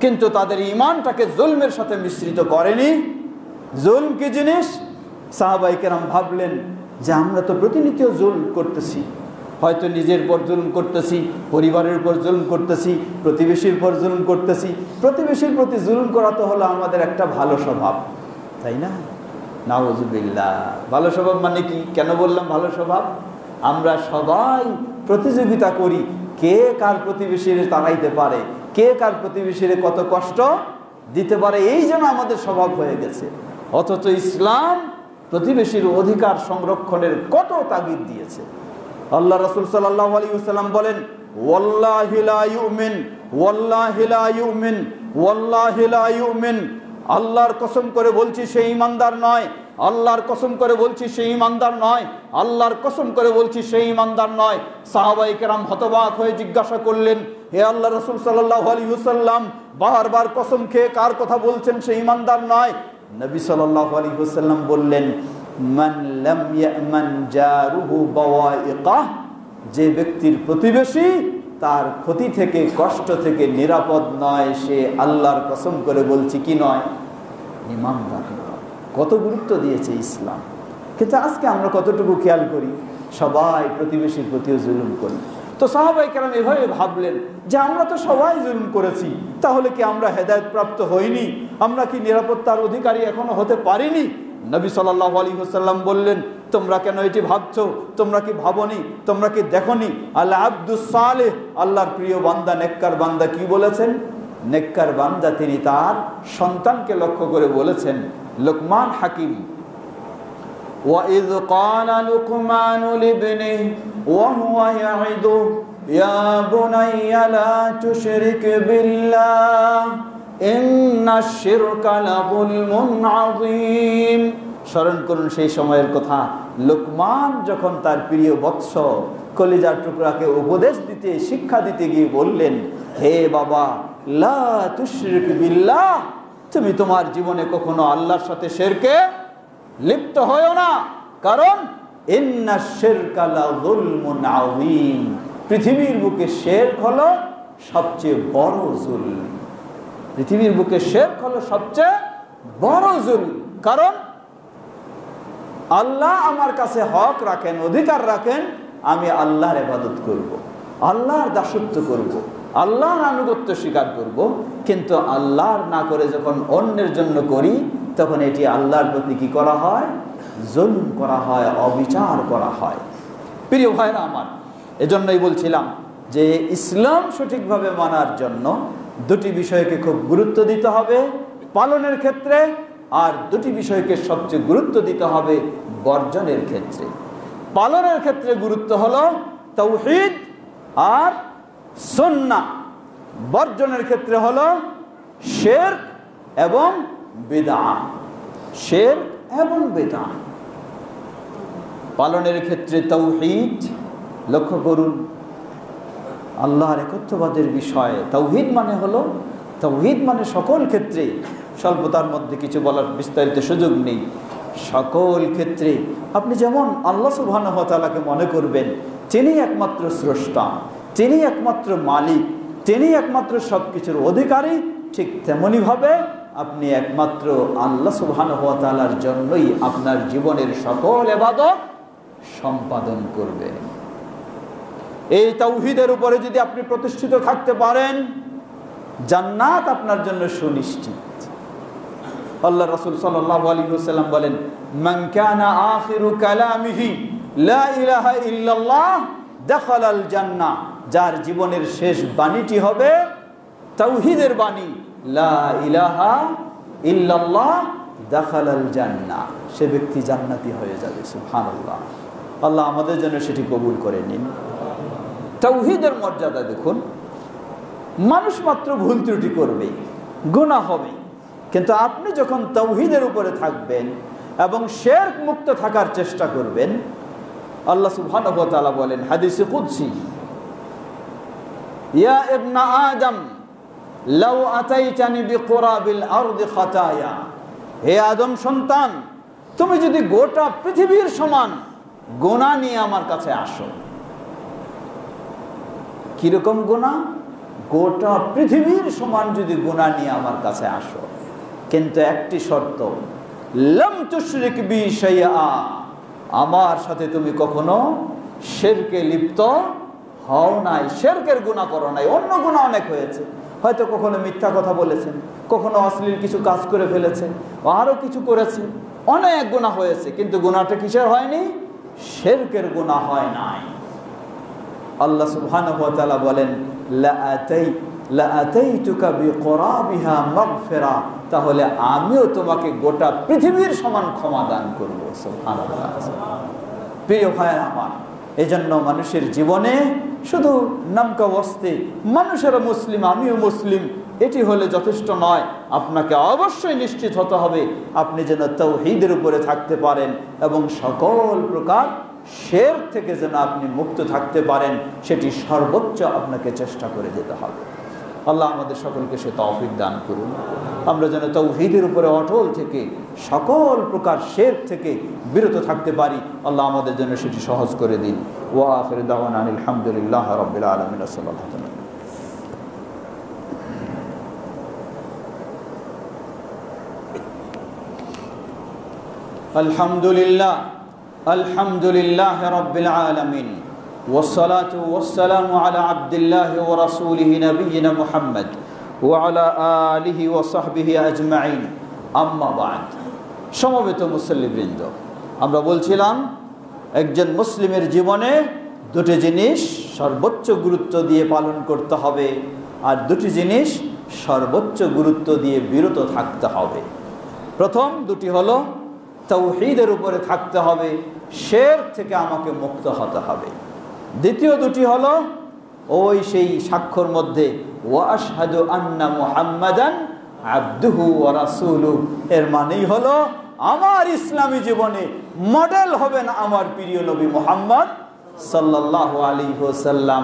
কিন্তু তাদের ঈমানটাকে জুলমের সাথে মিশ্রিত করেনি। জুলম কি জিনিস? সাহাবায়ে কেরাম ভাবলেন যে আমরা তো প্রতিনিয়ত জুলম করতেছি, হয়তো নিজের উপর জুলম করতেছি, পরিবারের উপর জুলম করতেছি, প্রতিবেশীর উপর জুলম করতেছি। প্রতিবেশীর প্রতি জুলম করা তো হলো আমাদের একটা ভালো স্বভাব, তাই না? নাউযুবিল্লাহ। ভালো স্বভাব মানে কি? কেন বললাম ভালো স্বভাব? আমরা সবাই প্রতিযোগিতা করি, কে কার প্রতিবেশীর তাড়াইতে পারে, কে কার প্রতিবেশীর কত কষ্ট দিতে পারে, এই জন্য আমাদের স্বভাব হয়ে গেছে। অথচ ইসলাম প্রতিবেশীর অধিকার সংরক্ষণের কত তাগিদ দিয়েছে। আল্লাহ রাসূল সাল্লাল্লাহু আলাইহি ওয়াসাল্লাম বলেন, ওয়াল্লাহি লা ইউমিন, ওয়াল্লাহি লা ইউমিন, ওয়াল্লাহি লা ইউমিন, আল্লাহর কসম করে বলছি সে ঈমানদার নয়, আল্লাহর কসম করে বলছি সে ঈমানদার নয়, আল্লাহর কসম করে বলছি সে ঈমানদার নয়। সাহাবায়ে কেরাম হতবাক হয়ে জিজ্ঞাসা করলেন, হে আল্লাহ রাসূল সাল্লাল্লাহু আলাইহি ওয়াসাল্লাম, বারবার কসম খেয়ে কার কথা বলছেন সে ঈমানদার নয়? নবী সাল্লাল্লাহু আলাইহি ওয়াসাল্লাম বললেন, মান লাম ইয়ামান জারুহু বাওয়াইকাহ, যে ব্যক্তির প্রতিবেশী তার ক্ষতি থেকে, কষ্ট থেকে নিরাপদ নয়, সে আল্লাহর কসম করে বলছি কি নয়? ঈমানদার নয়। কত গুরুত্ব দিয়েছে ইসলাম। কিন্তু আজকে আমরা কতটুকু খেয়াল করি? সবাই প্রতিবেশীর প্রতিও জুলুম করি। তো সাহাবায়ে কেরাম এভাবে ভাবলেন যে আমরা তো সবাই জুলুম করেছি, তাহলে কি আমরা হেদায়েত প্রাপ্ত হইনি? আমরা কি নিরাপত্তার অধিকারী এখনো হতে পারিনি? নবী সাল্লাল্লাহু আলাইহি ওয়াসাল্লাম বললেন, তোমরা কেন এটি ভাবছো? তোমরা কি ভাবনি? তোমরা কি দেখনি আল আব্দুস সালেহ, আল্লাহর প্রিয় বান্দা, নেককার বান্দা কি বলেছেন? নেককার বান্দা তিনি তার সন্তানকে লক্ষ্য করে বলেছেন, লুকমান হাকিম, وَإِذْ قَالَ لُقْمَانُ لِابْنِهِ وَهُوَ يَعِظُهُ يَا بُنَيَّ لَا تُشْرِكْ بِاللَّهِ إِنَّ الشِّرْكَ لَظُلْمٌ عَظِيمٌ। স্মরণ করুন সেই সময়ের কথা, লুকমান যখন তার প্রিয় বৎস কলিজার টুকরাকে উপদেশ দিতে, শিক্ষা দিতে গিয়ে বললেন, হে বাবা, লা তুশরিক বিল্লাহ, তুমি তোমার জীবনে কখনো আল্লাহর সাথে শিরকে লিপ্ত হয়ো না, কারণ ইন্নাশ শিরকা লাযুলমুন আযীম, পৃথিবীর বুকে শিরক হলো সবচেয়ে বড় জুলম। পৃথিবীর বুকে শিরক হলো সবচেয়ে বড় জুলম, কারণ আল্লাহ আমার কাছে হক রাখেন, অধিকার রাখেন, আমি আল্লাহর ইবাদত করব, আল্লাহর দাসত্ব করব, আল্লাহর আনুগত্য স্বীকার করব, কিন্তু আল্লাহর না করে যখন অন্যের জন্য করি, তখন এটি আল্লাহর প্রতি কি করা হয়? জুলম করা হয়, অবিচার করা হয়। প্রিয় ভাইরা আমার, এজন্যই বলছিলাম যে ইসলাম সঠিকভাবে মানার জন্য দুটি বিষয়কে খুব গুরুত্ব দিতে হবে পালনের ক্ষেত্রে, আর দুটি বিষয়কে সবচেয়ে গুরুত্ব দিতে হবে বর্জনের ক্ষেত্রে। পালনের ক্ষেত্রে গুরুত্ব হলো তাওহীদ আর সুন্নাহ, বর্জনের ক্ষেত্রে হলো শিরক এবং বিদআত, শিরক এবং বিদআত। পালনের ক্ষেত্রে তাওহীদ, লক্ষ্য করুন আল্লাহর একত্ববাদের বিষয়ে তাওহীদ মানে হলো, তাওহীদ মানে সকল ক্ষেত্রে, স্বল্পতার মধ্যে কিছু বলার বিস্তারিত সুযোগ নেই, সকল ক্ষেত্রে আপনি যেমন আল্লাহ সুবহানাহু ওয়া তাআলাকে মনে করবেন তিনি একমাত্র স্রষ্টা, তিনি একমাত্র মালিক, তিনি একমাত্র সবকিছুর অধিকারী, ঠিক তেমনিভাবে আপনি একমাত্র আল্লাহ সুবহানাহু ওয়া তাআলার জন্যই আপনার জীবনের সকল ইবাদত সম্পাদন করবেন। এই তাওহীদের উপরে যদি আপনি প্রতিষ্ঠিত থাকতে পারেন, জান্নাত আপনার জন্য সুনিশ্চিত। আল্লাহ রাসূল সাল্লাল্লাহু আলাইহি ওয়াসাল্লাম বলেন, মান কানা আখিরু কালামিহি লা ইলাহা ইল্লাল্লাহ দাখালাল জান্নাহ, যার জীবনের শেষ বাণীটি হবে তাওহীদের বাণী, লা ইলাহা ইল্লাল্লাহ দাখালাল জান্নাহ, সে ব্যক্তি জান্নাতি হয়ে যাবে। সুবহানাল্লাহ, আল্লাহ আমাদের জন্য সেটি কবুল করে নিন। তাওহীদের মর্যাদা দেখুন, মানুষ মাত্র ভুল ত্রুটি করবে, গুনাহ হবে, কিন্তু আপনি যখন তাওহীদের উপরে থাকবেন এবং শিরক মুক্ত থাকার চেষ্টা করবেন, আল্লাহ সুবহানাহু ওয়া তাআলা বলেন হাদিসে কুদসি, ইয়া ইবনা আদম লাউ আতাইতানি বিকুরাবিল আরদি খাতায়া, হে আদম সন্তান, তুমি যদি গোটা পৃথিবীর সমান গুনাহ নিয়ে আমার কাছে আসো। কিরকম গুনাহ? গোটা পৃথিবীর সমান যদি গুনাহ নিয়ে আমার কাছে আসো, কিন্তু একটি শর্ত, লাম তুশরিক বি শাইআ, আমার সাথে তুমি কখনো শিরকে লিপ্ত হও নাই, শিরকের গুনাহ করো নাই। অন্য গুনাহ অনেক হয়েছে, হয়তো কখনো মিথ্যা কথা বলেছেন, কখনো অশ্লীল কিছু কাজ করে ফেলেছেন, আরো কিছু করেছে, অনেক গুনাহ হয়েছে, কিন্তু গুনাহটা কিসের হয়নি? শিরকের গুনাহ হয় নাই। আল্লাহ সুবহানাহু ওয়া তাআলা বলেন, লা আতাইতুকা বিকুরাবিহা মাগফিরা, তাহলে আমিও তোমাকে গোটা পৃথিবীর সমান ক্ষমা দান করব। সুবহানাল্লাহ। প্রিয় ভাইরা আমার, এজন্য মানুষের জীবনে শুধু নামকা বস্তে মানুষেরা মুসলিম, আমিও মুসলিম, এটি হলে যথেষ্ট নয়। আপনাকে অবশ্যই নিশ্চিত হতে হবে আপনি যেন তাওহীদের উপরে থাকতে পারেন এবং সকল প্রকার শিরক থেকে যেন আপনি মুক্ত থাকতে পারেন, সেটি সর্বোচ্চ আপনাকে চেষ্টা করে যেতে হবে। আল্লাহ আমাদের সকলকে সে তৌফিক দান করুন, আমরা যেন তাওহীদের উপরে অটল থেকে সকল প্রকার শিরক থেকে বিরত থাকতে পারি। আল্লাহ আমাদের জন্য সেটি সহজ করে দিন। ওয়া আখিরু দাওয়ানা আনিল হামদুলিল্লাহি রাব্বিল আলামিন। সাল্লাল্লাহু আলাইহি ওয়া সাল্লাম। আলহামদুলিল্লাহ, আলহামদুলিল্লাহি রাব্বিল আলামিন, والصلاة والسلام على عبد الله ورسوله نبينا محمد وعلى آله وصحبه أجمعين أما بعد সমবেত মুসল্লিবৃন্দ, আমরা বলছিলাম একজন মুসলিমের জীবনে দুটি জিনিস সর্বোচ্চ গুরুত্ব দিয়ে পালন করতে হবে, আর দুটি জিনিস সর্বোচ্চ গুরুত্ব দিয়ে বিরত থাকতে হবে। প্রথম দুটি হলো তাওহীদের উপরে থাকতে হবে, শিরক থেকে আমাকে মুক্ত হতে হবে। দ্বিতীয় দুটি হলো ওই সেই সাক্ষ্যর মধ্যে ওয়া আশহাদু আন্না মুহাম্মাদান আবদুহু ওয়া রাসূলুহু, এর মানেই হলো আমার ইসলামী জীবনে মডেল হবেন আমার প্রিয় নবী মুহাম্মদ সাল্লাল্লাহু আলাইহি ওয়াসাল্লাম।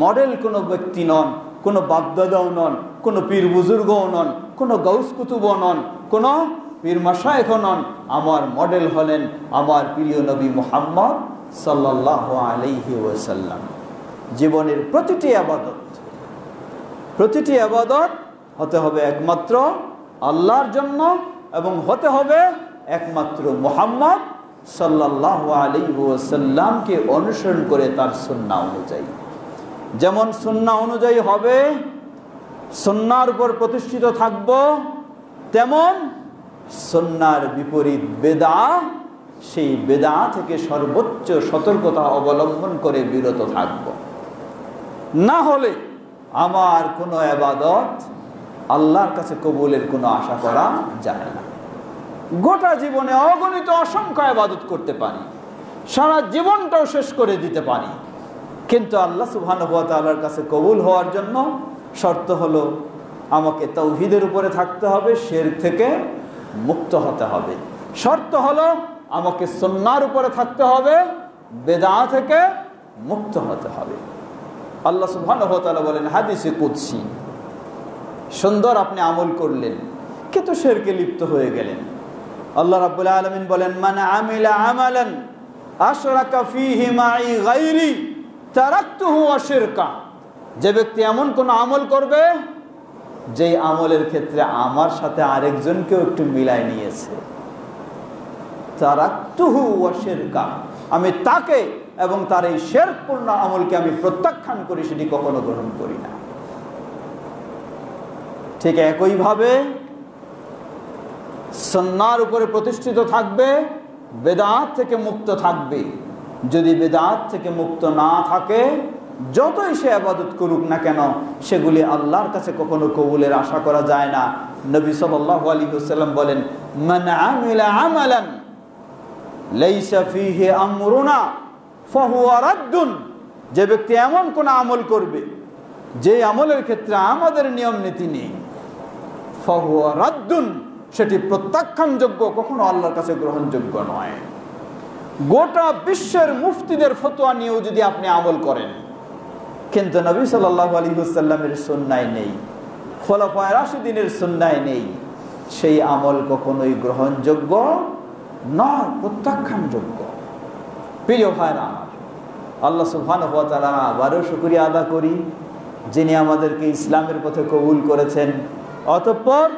মডেল কোনো ব্যক্তি নন, কোনো বাপদাদাও নন, কোনো পীর বুজুর্গও নন, কোনো গাউস কুতুবও নন, কোনো পীর মাশায়েখও নন। আমার মডেল হলেন আমার প্রিয় নবী মুহাম্মদ সাল্লাল্লাহু আলাইহি ওয়াসাল্লাম। জীবনের প্রতিটি ইবাদত হতে হবে একমাত্র আল্লাহর জন্য এবং হতে হবে একমাত্র মুহাম্মদ সাল্লাল্লাহু আলাইহি ওয়াসাল্লামকে অনুসরণ করে তার সুন্নাহ অনুযায়ী। যেমন সুন্নাহ অনুযায়ী হবে, সুন্নাহর উপর প্রতিষ্ঠিত থাকব, তেমন সুন্নাহর বিপরীত বিদআহ, সেই বিদআহ থেকে সর্বোচ্চ সতর্কতা অবলম্বন করে বিরত থাকব। না হলে আমার কোনো ইবাদত আল্লাহর কাছে কবুলের কোনো আশা করা যায় না। গোটা জীবনে অগণিত অসংখ্য ইবাদত করতে পারি, সারা জীবনটাও শেষ করে দিতে পারি, কিন্তু আল্লাহ সুবহানাহু ওয়া তাআলার কাছে কবুল হওয়ার জন্য শর্ত হলো আমাকে তাওহীদের উপরে থাকতে হবে, শিরক থেকে মুক্ত হতে হবে। শর্ত হলো আমাকে সুন্নাহর উপরে থাকতে হবে, বিদআহ থেকে মুক্ত হতে হবে। আল্লাহ সুবহানাহু ওয়া তাআলা বলেন হাদিসে কুদসি, সুন্দর আপনি আমল করলেন কিন্তু শিরকে লিপ্ত হয়ে গেলেন। আল্লাহ রাব্বুল আলামিন বলেন মান আমিলা আমালান আশরাকা ফীহি মাই গায়রি তারাকতুহু ওয়া শিরকা, যে ব্যক্তি এমন কোন আমল করবে যেই আমলের ক্ষেত্রে আমার সাথে আরেকজনকেও একটু মিলাই নিয়েছে, তারাকতুহু ওয়া শিরকা, আমি তাকে এবং তার এই শিরকপূর্ণ আমলকে আমি প্রত্যাখ্যান করি, সেটি কখনো গ্রহণ করি না। ঠিক একইভাবে সুন্নাহর উপরে প্রতিষ্ঠিত থাকবে, বিদআত থেকে মুক্ত থাকবে। যদি বিদআত থেকে মুক্ত না থাকে, যতই সে ইবাদত করুক না কেন, সেগুলি আল্লাহর কাছে কখনো কবুলের আশা করা যায় না। নবী সাল্লাল্লাহু আলাইহি ওয়াসাল্লাম বলেন মান আমিলা আমালান লাইসা ফীহি আমরুনা ফাহুয়া রাদ্দুন, যে ব্যক্তি এমন কোন আমল করবে যে আমলের ক্ষেত্রে আমাদের নিয়ম নীতি নেই, ফাহুয়া রাদ্দুন, সেটি প্রত্যাখ্যানযোগ্য, কখনো আল্লাহর কাছে গ্রহণযোগ্য নয়। গোটা বিশ্বের মুফতিদের ফতোয়া নিয়েও যদি আপনি আমল করেন, কিন্তু নবী সাল্লাল্লাহু আলাইহি ওয়াসাল্লামের সুন্নায় নেই, খোলাফায়ে রাশিদিনের সুন্নায় নেই, সেই আমল কখনোই গ্রহণযোগ্য নয়, প্রত্যাখ্যানযোগ্য। প্রিয় ভাইরা আমার, আল্লাহ সুবহানাহু ওয়া তাআলা আবারও শুকরিয়া আদা করি যিনি আমাদেরকে ইসলামের পথে কবুল করেছেন, অতঃপর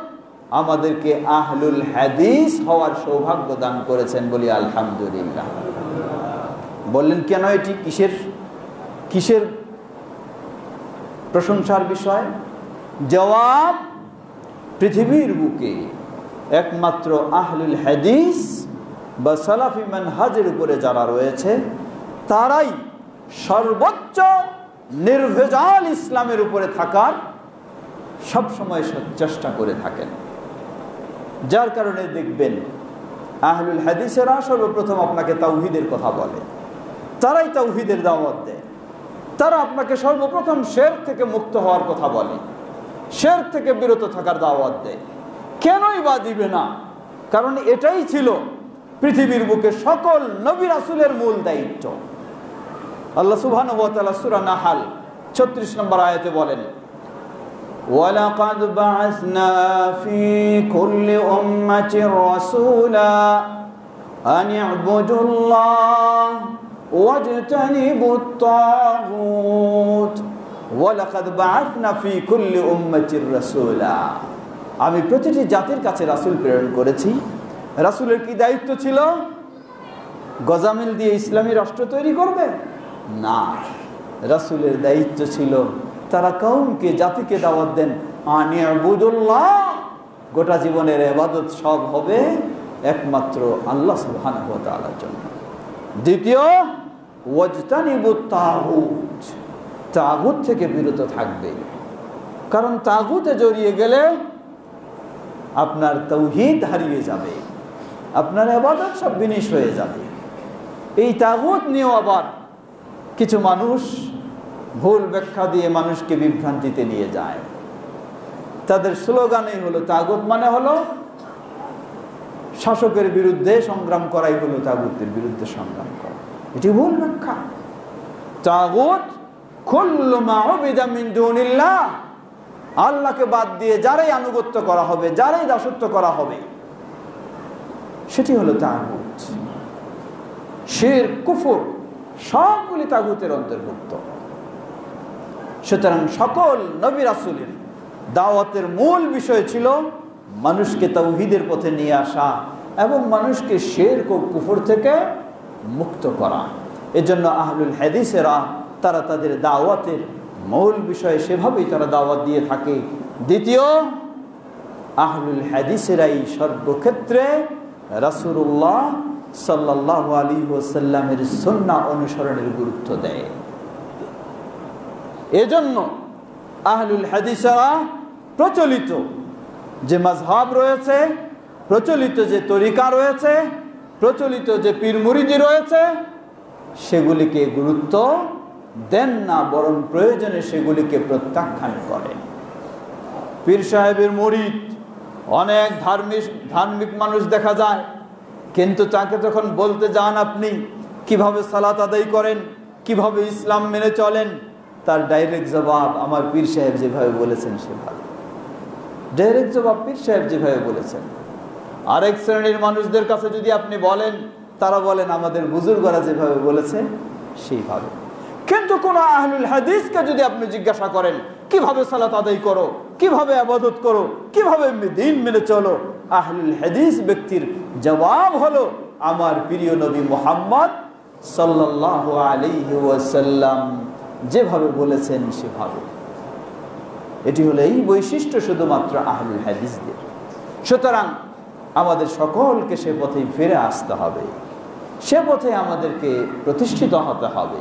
আমাদেরকে আহলুল হাদিস হওয়ার সৌভাগ্য দান করেছেন, বলি আলহামদুলিল্লাহ। বললেন কেন এটি কিসের প্রশংসার বিষয়? জবাব, পৃথিবীর বুকে একমাত্র আহলুল হাদিস বা সালাফি মানহাজের উপরে যারা রয়েছে তারাই সর্বোচ্চ নির্ভেজাল ইসলামের উপরে থাকার সবসময় চেষ্টা করে থাকেন। যার কারণে দেখবেন আহলুল হাদিসেরা সর্বপ্রথম আপনাকে তাওহীদের কথা বলে, তারাই তাওহীদের দাওয়াত দেয়। তারা আপনাকে সর্বপ্রথম শিরক থেকে মুক্ত হওয়ার কথা বলে, শিরক থেকে বিরত থাকার দাওয়াত দেয়। কেনই বা দিবে না? কারণ এটাই ছিল পৃথিবীর বুকে সকল নবী রাসূলের মূল দায়িত্ব। আল্লাহ সুবহানাহু ওয়া তাআলা সূরা নাহল 36 নম্বর আয়াতে বলেন ওয়ালাকাদ বা'আসনা ফি কুল্লি উম্মাতির রাসূলা আন ই'বুদুল্লাহ ওয়াজতানিবুত তাগুত ওয়ালাকাদ বা'আসনা ফি কুল্লি উম্মাতির রাসূলা, আমি প্রতিটি জাতির কাছে রাসূল প্রেরণ করেছি। রাসূলের কি দায়িত্ব ছিল? গজামিল দিয়ে ইসলামী রাষ্ট্র তৈরি করবে? না, রাসূলের দায়িত্ব ছিল তারা কওমকে, জাতিকে দাওয়াত দেন আনি'বুদুল্লাহ, গোটা জীবনের ইবাদত সব হবে একমাত্র আল্লাহ সুবহানাহু ওয়া তাআলার জন্য। দ্বিতীয়, ওয়াজতানিবুত তাগুত, তাগুত থেকে বিরত থাকবে, কারণ তাগুতে জড়িয়ে গেলে আপনার তাওহীদ হারিয়ে যাবে, আপনার ইবাদত সব বিনিশ হয়ে যাবে। এই তাগুত নিয়েও আবার কিছু মানুষ ভুল ব্যাখ্যা দিয়ে মানুষকে বিভ্রান্তিতে নিয়ে যায়। তাদের স্লোগানই হলো তাগুত মানে হলো শাসকের বিরুদ্ধে সংগ্রাম করাই হলো তাগুতের বিরুদ্ধে সংগ্রাম করা। এটি ভুল ব্যাখ্যা। তাগুত কুল্লু মা উবিদা মিন দুনিল্লাহ, আল্লাহকে বাদ দিয়ে যারাই আনুগত্য করা হবে, যারাই দাসত্ব করা হবে, সেটি হলো তাগুত। শিরক, কুফর সবগুলি তাগুতের অন্তর্ভুক্ত। সুতরাং সকল নবী রাসূলের দাওয়াতের মূল বিষয় ছিল মানুষকে তাওহীদের পথে নিয়ে আসা এবং মানুষকে শিরক ও কুফর থেকে মুক্ত করা। এজন্য আহলুল হাদিসেরা তারা তাদের দাওয়াতের মূল বিষয় সেভাবেই তারা দাওয়াত দিয়ে থাকে। দ্বিতীয়, আহলুল হাদিসেরাই সর্বক্ষেত্রে রাসূলুল্লাহ সাল্লাল্লাহু আলাইহি ওয়াসাল্লামের সুন্নাহ অনুসরণের গুরুত্ব দেয়। এজন্য আহলুল হাদিসেরা প্রচলিত যে মাযহাব রয়েছে, প্রচলিত যে তরিকা রয়েছে, প্রচলিত যে পীর মুরিদি রয়েছে, সেগুলিকে গুরুত্ব দেন না, বরং প্রয়োজনে সেগুলিকে প্রত্যাখ্যান করেন। পীর সাহেবের মুরিদ অনেক ধার্মিক মানুষ দেখা যায়, কিন্তু তাকে যখন বলতে যান আপনি কিভাবে সালাত আদায় করেন, কিভাবে ইসলাম মেনে চলেন, তার ডাইরেক্ট জবাব আমার পীর সাহেব যেভাবে বলেছেন সেভাবে। ডাইরেক্ট জবাব পীর সাহেব যেভাবে বলেছেন। আরেক শ্রেণীর মানুষদের কাছে যদি আপনি বলেন, তারা বলেন আমাদের বুজুর্গরা যেভাবে বলেছে সেইভাবে। কিন্তু কোন আহলুল হাদিসকে যদি আপনি জিজ্ঞাসা করেন কিভাবে সালাত আদায় করো, কিভাবে ইবাদত করো, কিভাবে দ্বীন মেনে চলো, আহলুল হাদিস ব্যক্তির জবাব হলো আমার প্রিয় নবী মুহাম্মদ সাল্লাল্লাহু আলাইহি ওয়াসাল্লাম যেভাবে বলেছেন সেভাবে। এটি হলো এই বৈশিষ্ট্য শুধুমাত্র আহলুল হাদিসদের। সুতরাং আমাদের সকলকে সে পথেই ফিরে আসতে হবে, সে পথে আমাদেরকে প্রতিষ্ঠিত হতে হবে।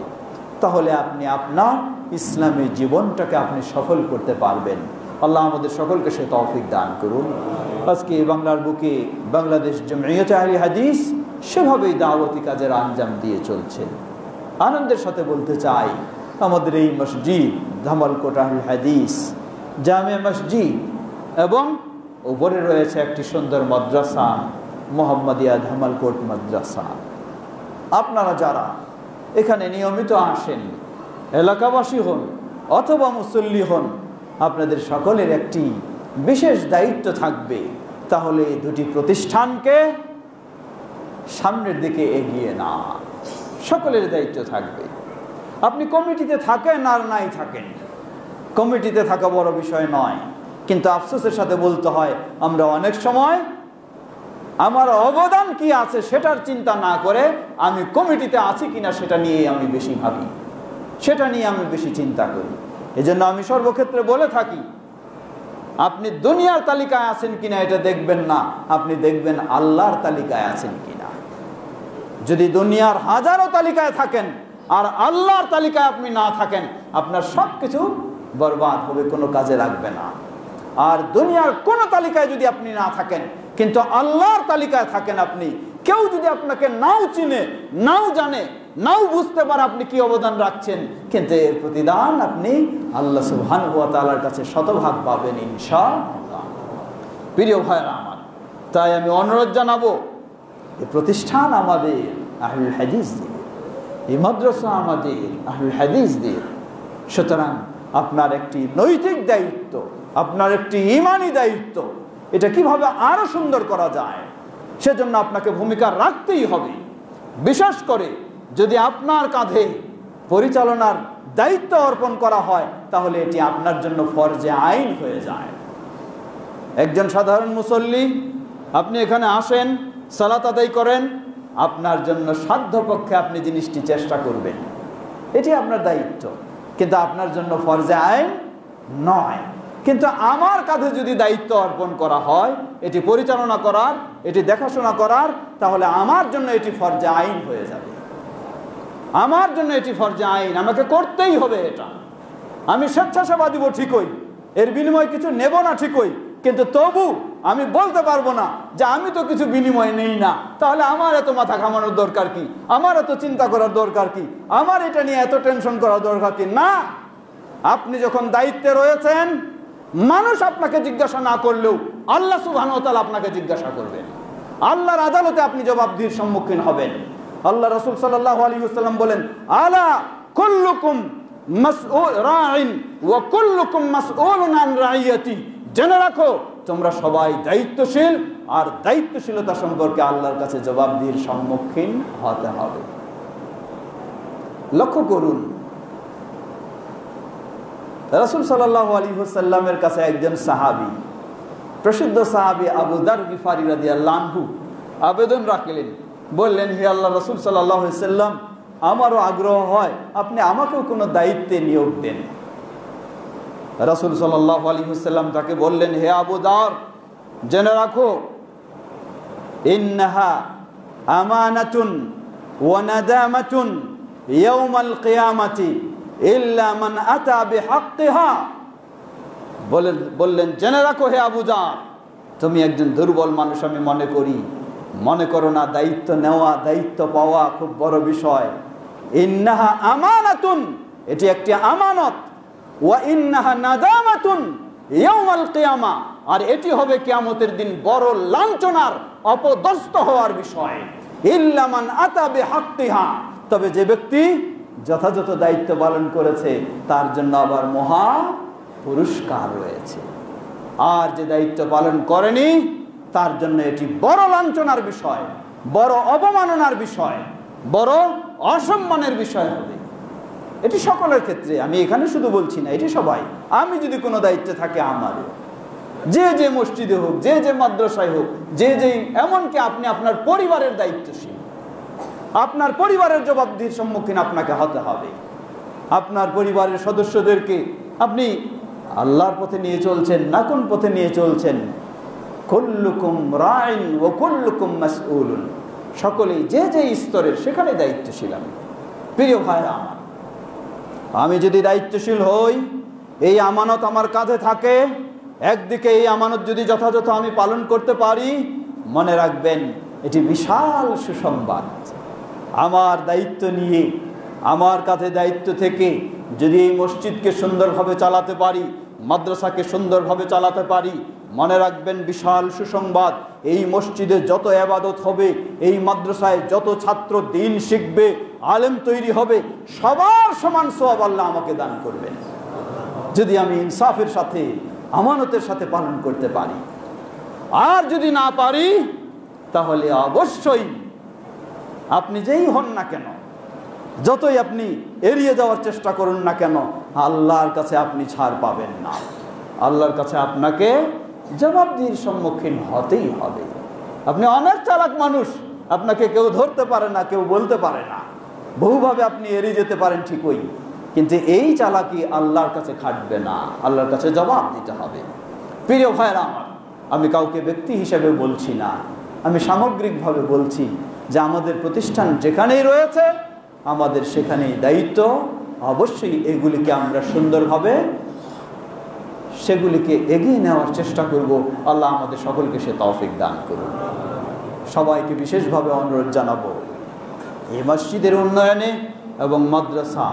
তাহলে আপনি আপনার ইসলামী জীবনটাকে আপনি সফল করতে পারবেন। আল্লাহ আমাদের সকলকে সে তৌফিক দান করুন। আজকে বাংলার বুকে বাংলাদেশ জমিয়তে আহলে হাদিস সেভাবেই দাওয়াতি কাজের আঞ্জাম দিয়ে চলছে। আনন্দের সাথে বলতে চাই, আমাদের এই মসজিদ ধামালকোট আহলে হাদিস জামিয়া মসজিদ এবং উপরে রয়েছে একটি সুন্দর মাদ্রাসা মোহাম্মদিয়া ধামালকোট মাদ্রাসা। আপনারা যারা এখানে নিয়মিত আসেন, এলাকাবাসী হন অথবা মুসল্লি হন, আপনাদের সকলের একটি বিশেষ দায়িত্ব থাকবে, তাহলে এই দুটি প্রতিষ্ঠানকে সামনের দিকে এগিয়ে না, সকলের দায়িত্ব থাকবে। আপনি কমিটিতে থাকেন আর নাই থাকেন, কমিটিতে থাকা বড় বিষয় নয়, কিন্তু আফসোসের সাথে বলতে হয় আমরা অনেক সময় আমার অবদান কি আছে সেটার চিন্তা না করে আমি কমিটিতে আছি কিনা সেটা নিয়ে আমি বেশি ভাবি, সেটা নিয়ে আমি বেশি চিন্তা করি। এজন্য আমি সর্বক্ষেত্রে বলে থাকি, আপনি দুনিয়ার তালিকায় আছেন কিনা এটা দেখবেন না, আপনি দেখবেন আল্লাহর তালিকায় আছেন কিনা। যদি দুনিয়ার হাজারো তালিকায় থাকেন আর আল্লাহর তালিকায় আপনি না থাকেন, আপনার সব কিছু বরবাদ হবে, কোনো কাজে লাগবে না। আর দুনিয়ার কোন তালিকায় যদি আপনি না থাকেন কিন্তু আল্লাহর তালিকায় থাকেন, আপনি কেউ যদি আপনাকে নাও চিনে, নাও জানে, নাও বুঝতে পারে আপনি কি অবদান রাখছেন, কিন্তু এর প্রতিদান আপনি আল্লাহ সুবহানাহু ওয়া তাআলার কাছে শতভাগ পাবেন ইনশাআল্লাহ। প্রিয় ভাইরা আমার, তাই আমি অনুরোধ জানাবো, এই প্রতিষ্ঠান আমাদের আহলুল হাদিসদের, এই মাদ্রাসা আমাদের আহলুল হাদিসদের। সুতরাং আপনার একটি নৈতিক দায়িত্ব, আপনার একটি ঈমানি দায়িত্ব, এটা কিভাবে আরো সুন্দর করা যায় সেজন্য আপনাকে ভূমিকা রাখতেই হবে। বিশেষ করে যদি আপনার কাঁধে পরিচালনার দায়িত্ব অর্পণ করা হয়, তাহলে এটি আপনার জন্য ফরজে আইন হয়ে যায়। একজন সাধারণ মুসল্লি, আপনি এখানে আসেন, সালাত আদায় করেন, আপনার জন্য সাধ্যপক্ষে আপনি জিনিসটি চেষ্টা করবেন। এটি আপনার দায়িত্ব, কিন্তু আপনার জন্য ফরজে আইন নয়। কিন্তু আমার কাঁধে যদি দায়িত্ব অর্পণ করা হয় এটি পরিচালনা করার, এটি দেখাশোনা করার, তাহলে আমার জন্য এটি ফরজে আইন হয়ে যাবে। আমার জন্য এটি ফরজে আইন, আমাকে করতেই হবে এটা। আমি স্বেচ্ছাসেবা দিব ঠিকই, এর বিনিময়ে কিছু নেব না ঠিকই, কিন্তু তবু আমি বলতে পারবো না যে আমি তো কিছু বিনিময় নেই না, তাহলে আমার এত মাথা ঘামানোর দরকার কি, আমার এত চিন্তা করার দরকার কি, আমার এটা নিয়ে এত টেনশন করার দরকার কি। না, আপনি যখন দায়িত্বে রয়েছেন, মানুষ আপনাকে জিজ্ঞাসা না করলেও আল্লাহ সুবহানাহু ওয়া তাআলা আপনাকে জিজ্ঞাসা করবেন। আল্লাহর আদালতে আপনি জবাবদিহির সম্মুখীন হবেন। আল্লাহ রাসূল সাল্লাল্লাহু আলাইহি ওয়াসাল্লাম বলেন, আলা কুল্লুকুম মাসউল রাইন ওয়া কুল্লুকুম মাসউলুন আন রাইয়াতি, জেনে রাখো তোমরা সবাই দায়িত্বশীল, আর দায়িত্বশীলতা সম্পর্কে আল্লাহর কাছে জবাবদিহির সম্মুখীন হতে হবে। লক্ষ্য করুন, রাসূল সাল্লাল্লাহু আলাইহি ওয়াসাল্লামের কাছে একজন সাহাবী, প্রসিদ্ধ সাহাবী আবু যার গিফারি রাদিয়াল্লাহু আনহু আবেদন রাখলেন, বললেন, হে আল্লাহ রাসূল সাল্লাল্লাহু আলাইহি ওয়াসাল্লাম, আমারও আগ্রহ হয় আপনি আমাকেও কোনো দায়িত্বে নিয়োগ দেন। রাসূল সাল্লাল্লাহু আলাইহি ওয়াসাল্লাম তাকে বললেন, হে আবু যার, জেনে রাখো ইন্নাহা আমানাতুন ওয়া নাদামাতুন ইয়াউমাল কিয়ামাতি ইল্লা মান আতা বিহাক্কিহা। বললেন, জেনে রাখো হে আবু যার, তুমি একজন দুর্বল মানুষ আমি মনে করো না দায়িত্ব নেওয়া, দায়িত্ব পাওয়া খুব বড় বিষয়। ইন্নাহা আমানাতুন, এটি একটি আমানত, ওয়া ইন্নাহা নাদামাতুন ইয়াউমাল কিয়ামা, আর এটি হবে কিয়ামতের দিন বড় লাঞ্ছনার, অপদস্থ হওয়ার বিষয়। ইল্লা মান আতা বিহাক্কিহা, তবে যে ব্যক্তি যথাযথ দায়িত্ব পালন করেছে তার জন্য আবার মহা পুরস্কার রয়েছে, আর যে দায়িত্ব পালন করেনি তার জন্য এটি বড় লাঞ্ছনার বিষয়, বড় অবমাননার বিষয়, বড় অসম্মানের বিষয় হবে। এটি সকলের ক্ষেত্রে, আমি এখানে শুধু বলছি না, এটি সবাই। আমি যদি কোনো দায়িত্বে থাকে, আমারও, যে মসজিদে হোক, যে মাদ্রাসায় হোক, এমনকি আপনি আপনার পরিবারের দায়িত্বশীল, আপনার পরিবারের জবাবদিহির সম্মুখীন আপনাকে হতে হবে। আপনার পরিবারের সদস্যদেরকে আপনি আল্লাহর পথে নিয়ে চলছেন না কোন পথে নিয়ে চলছেন? কুল্লুকুম রাইন ওয়া কুল্লুকুম মাসউলুন, সকলেই যে স্তরের সেখানে দায়িত্বশীল। আমি প্রিয় ভাইরা আমার, আমি যদি দায়িত্বশীল হই, এই আমানত আমার কাঁধে থাকে, একদিকে এই আমানত যদি যথাযথ আমি পালন করতে পারি, মনে রাখবেন এটি বিশাল সুসংবাদ। আমার দায়িত্ব নিয়ে, আমার কাছে দায়িত্ব থেকে যদি এই মসজিদকে সুন্দরভাবে চালাতে পারি, মাদ্রাসাকে সুন্দরভাবে চালাতে পারি, মনে রাখবেন বিশাল সুসংবাদ। এই মসজিদে যত ইবাদত হবে, এই মাদ্রাসায় যত ছাত্র দ্বীন শিখবে, আলেম তৈরি হবে, সবার সমান সওয়াব আল্লাহ আমাকে দান করবেন, যদি আমি ইনসাফের সাথে, আমানতের সাথে পালন করতে পারি। আর যদি না পারি, তাহলে অবশ্যই আপনি যেই হন না কেন, যতই আপনি এড়িয়ে যাওয়ার চেষ্টা করুন না কেন, আল্লাহর কাছে আপনি ছাড় পাবেন না। আল্লাহর কাছে আপনাকে জবাবদিহির সম্মুখীন হতেই হবে। আপনি অনেক চালাক মানুষ, আপনাকে কেউ ধরতে পারে না, কেউ বলতে পারে না, বহুভাবে আপনি এড়িয়ে যেতে পারেন ঠিকই, কিন্তু এই চালাকি আল্লাহর কাছে খাটবে না, আল্লাহর কাছে জবাব দিতে হবে। প্রিয় ভাইরা আমার, আমি কাউকে ব্যক্তি হিসেবে বলছি না, আমি সামগ্রিকভাবে বলছি যে আমাদের প্রতিষ্ঠান যেখানেই রয়েছে, আমাদের সেখানেই দায়িত্ব। অবশ্যই এগুলিকে আমরা সুন্দরভাবে সেগুলিকে এগিয়ে নেওয়ার চেষ্টা করব। আল্লাহ আমাদের সকলকে সে তৌফিক দান করুন। সবাইকে বিশেষভাবে অনুরোধ জানাবো, এই মসজিদের উন্নয়নে এবং মাদ্রাসা,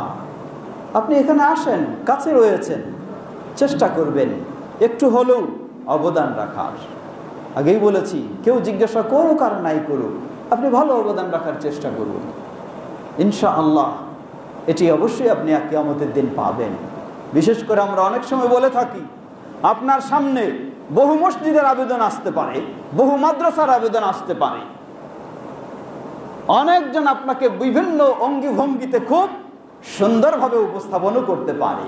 আপনি এখানে আসেন, কাছে রয়েছেন, চেষ্টা করবেন একটু হলেও অবদান রাখার। আগেই বলেছি, কেউ জিজ্ঞাসা করুক আর নাই করুক, আপনি ভালো অবদান রাখার চেষ্টা করুন। ইনশাআল্লাহ এটি অবশ্যই আপনি কিয়ামতের দিন পাবেন। বিশেষ করে আমরা অনেক সময় বলে থাকি, আপনার সামনে বহু মসজিদের আবেদন আসতে পারে, বহু মাদ্রাসার আবেদন আসতে পারে, অনেকজন আপনাকে বিভিন্ন অঙ্গি ভঙ্গিতে খুব সুন্দরভাবে উপস্থাপনও করতে পারে,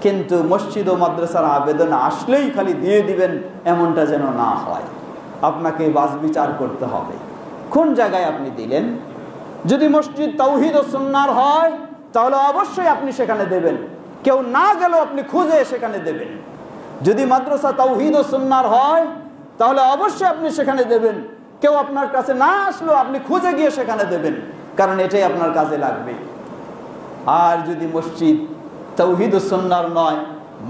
কিন্তু মসজিদ ও মাদ্রাসার আবেদন আসলেই খালি দিয়ে দিবেন এমনটা যেন না হয়। আপনাকে বাছবিচার করতে হবে কোন জায়গায় আপনি দিলেন। যদি মসজিদ তাওহীদ ও সুন্নাহর হয়, তাহলে অবশ্যই আপনি সেখানে দেবেন। কেউ না গেলেও আপনি খুঁজে সেখানে দেবেন। যদি মাদ্রাসা তাওহীদ ও সুন্নাহর হয় তাহলে অবশ্যই আপনি সেখানে দেবেন। কেউ আপনার কাছে না আসলেও আপনি খুঁজে গিয়ে সেখানে দেবেন, কারণ এটাই আপনার কাজে লাগবে। আর যদি মসজিদ তাওহীদ ও সুন্নাহর নয়,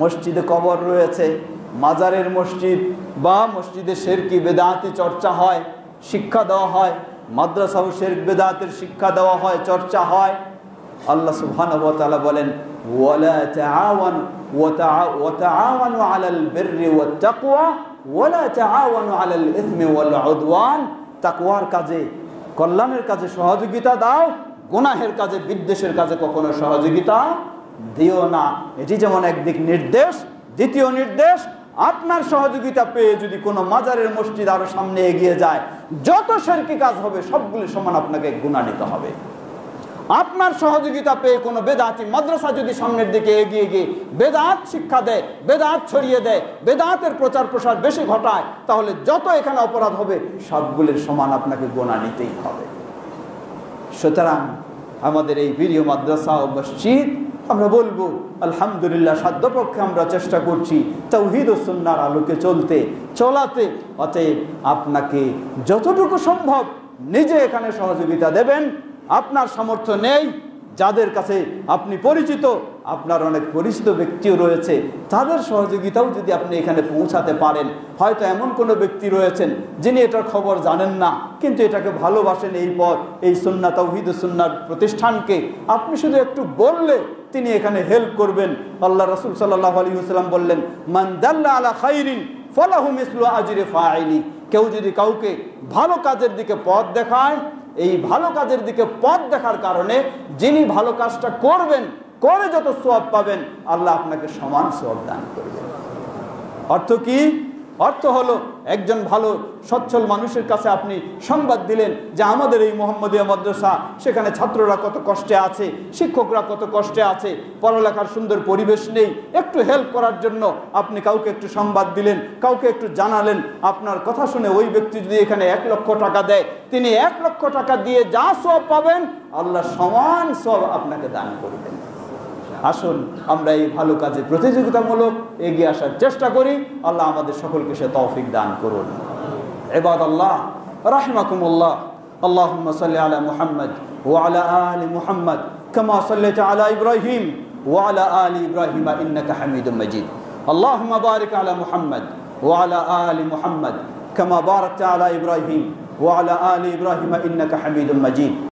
মসজিদে কবর রয়েছে, মাজারের মসজিদ বা মসজিদে শিরকি বেদাতি চর্চা হয়, শিক্ষা দেওয়া হয়, মাদ্রাসাও শিরক বেদাতের শিক্ষা দেওয়া হয়, চর্চা হয়, আল্লাহ সুবহানাহু ওয়া তাআলা বলেন ওয়ালা তাআওয়ানু আলাল বিররি ওয়াত তাকওয়া ওয়ালা তাআওয়ানু আলাল ইসমি ওয়াল উদওয়ান। তাকওয়ার কাজে, কল্যাণের কাজে সহযোগিতা দাও, গুনাহের কাজে, বিদ্বেষের কাজে কখনো সহযোগিতা দিও না। এটি যেমন একদিক নির্দেশ, দ্বিতীয় নির্দেশ, আপনার সহযোগিতা পেয়ে যদি কোনো মাজারের মসজিদ আরো সামনে এগিয়ে যায়, যত শিরকি কাজ হবে সবগুলি সমান আপনাকে গুনাহ নিতে হবে। আপনার সহযোগিতা পেয়ে কোনো বেদাতি মাদ্রাসা যদি সামনের দিকে এগিয়ে গিয়ে বেদাত শিক্ষা দেয়, বেদাত ছড়িয়ে দেয়, বেদাতের প্রচার প্রসার বেশি ঘটায়, তাহলে যত এখানে অপরাধ হবে সবগুলির সমান আপনাকে গুনাহ নিতেই হবে। সুতরাং আমাদের এই প্রিয় মাদ্রাসা ও মসজিদ, আমরা বলবো আলহামদুলিল্লাহ, সাধ্যপক্ষে আমরা চেষ্টা করছি তাওহীদ ও সুন্নাহর আলোকে চলাতে। অতএব আপনাকে যতটুকু সম্ভব নিজে এখানে সহযোগিতা দেবেন। আপনার সামর্থ্য নেই, যাদের কাছে আপনি পরিচিত, আপনার অনেক পরিচিত ব্যক্তিও রয়েছে, তাদের সহযোগিতাও যদি আপনি এখানে পৌঁছাতে পারেন। হয়তো এমন কোনো ব্যক্তি রয়েছেন যিনি এটার খবর জানেন না, কিন্তু এটাকে ভালোবাসেন, এই পথ, এই সুন্নাহ তাওহীদ ও সুন্নাহর প্রতিষ্ঠানকে আপনি শুধু একটু বললে তিনি এখানে হেল্প করবেন। আল্লাহ রাসূল সাল্লাল্লাহু আলাইহি ওয়াসাল্লাম বললেন, মান দাল্লা আলা খাইরিন ফালাহু মিসলু আজরি ফাইলি। কেউ যদি কাউকে ভালো কাজের দিকে পথ দেখায়, এই ভালো কাজের দিকে পথ দেখার কারণে যিনি ভালো কাজটা করবেন, করে যত সওয়াব পাবেন, আল্লাহ আপনাকে সমান সওয়াব দান করবেন। অর্থ কি? অর্থ হলো একজন ভালো সচ্ছল মানুষের কাছে আপনি সংবাদ দিলেন যে আমাদের এই মোহাম্মদিয়া মাদ্রাসা, সেখানে ছাত্ররা কত কষ্টে আছে, শিক্ষকরা কত কষ্টে আছে, পড়ালেখার সুন্দর পরিবেশ নেই, একটু হেল্প করার জন্য আপনি কাউকে একটু সংবাদ দিলেন, কাউকে একটু জানালেন। আপনার কথা শুনে ওই ব্যক্তি যদি এখানে 1 লক্ষ টাকা দেয়, তিনি 1 লক্ষ টাকা দিয়ে যা সওয়াব পাবেন, আল্লাহ সমান সওয়াব আপনাকে দান করবেন। আসুন আমরা এই ভালো কাজে প্রতিযোগিতামূলক এগিয়ে আসার চেষ্টা করি। আল্লাহ আমাদের সকলকে সে তৌফিক দান করুন। ইবাদাল্লাহ রাহিমাকুমুল্লাহ, আল্লাহুম্মা সাল্লি আলা মুহাম্মদ ওয়া আলা আলি মুহাম্মদ কামা সাল্লাইতা আলা ইব্রাহিম ওয়া আলা আলি ইব্রাহিম ইন্নাকা হামিদুম মাজিদ। আল্লাহুম্মা বারিক আলা মুহাম্মদ ওয়া আলা আলি মুহাম্মদ কামা বারাকতা আলা ইব্রাহিম ওয়া আলা আলি ইব্রাহিম ইন্নাকা হামিদুম মাজিদ।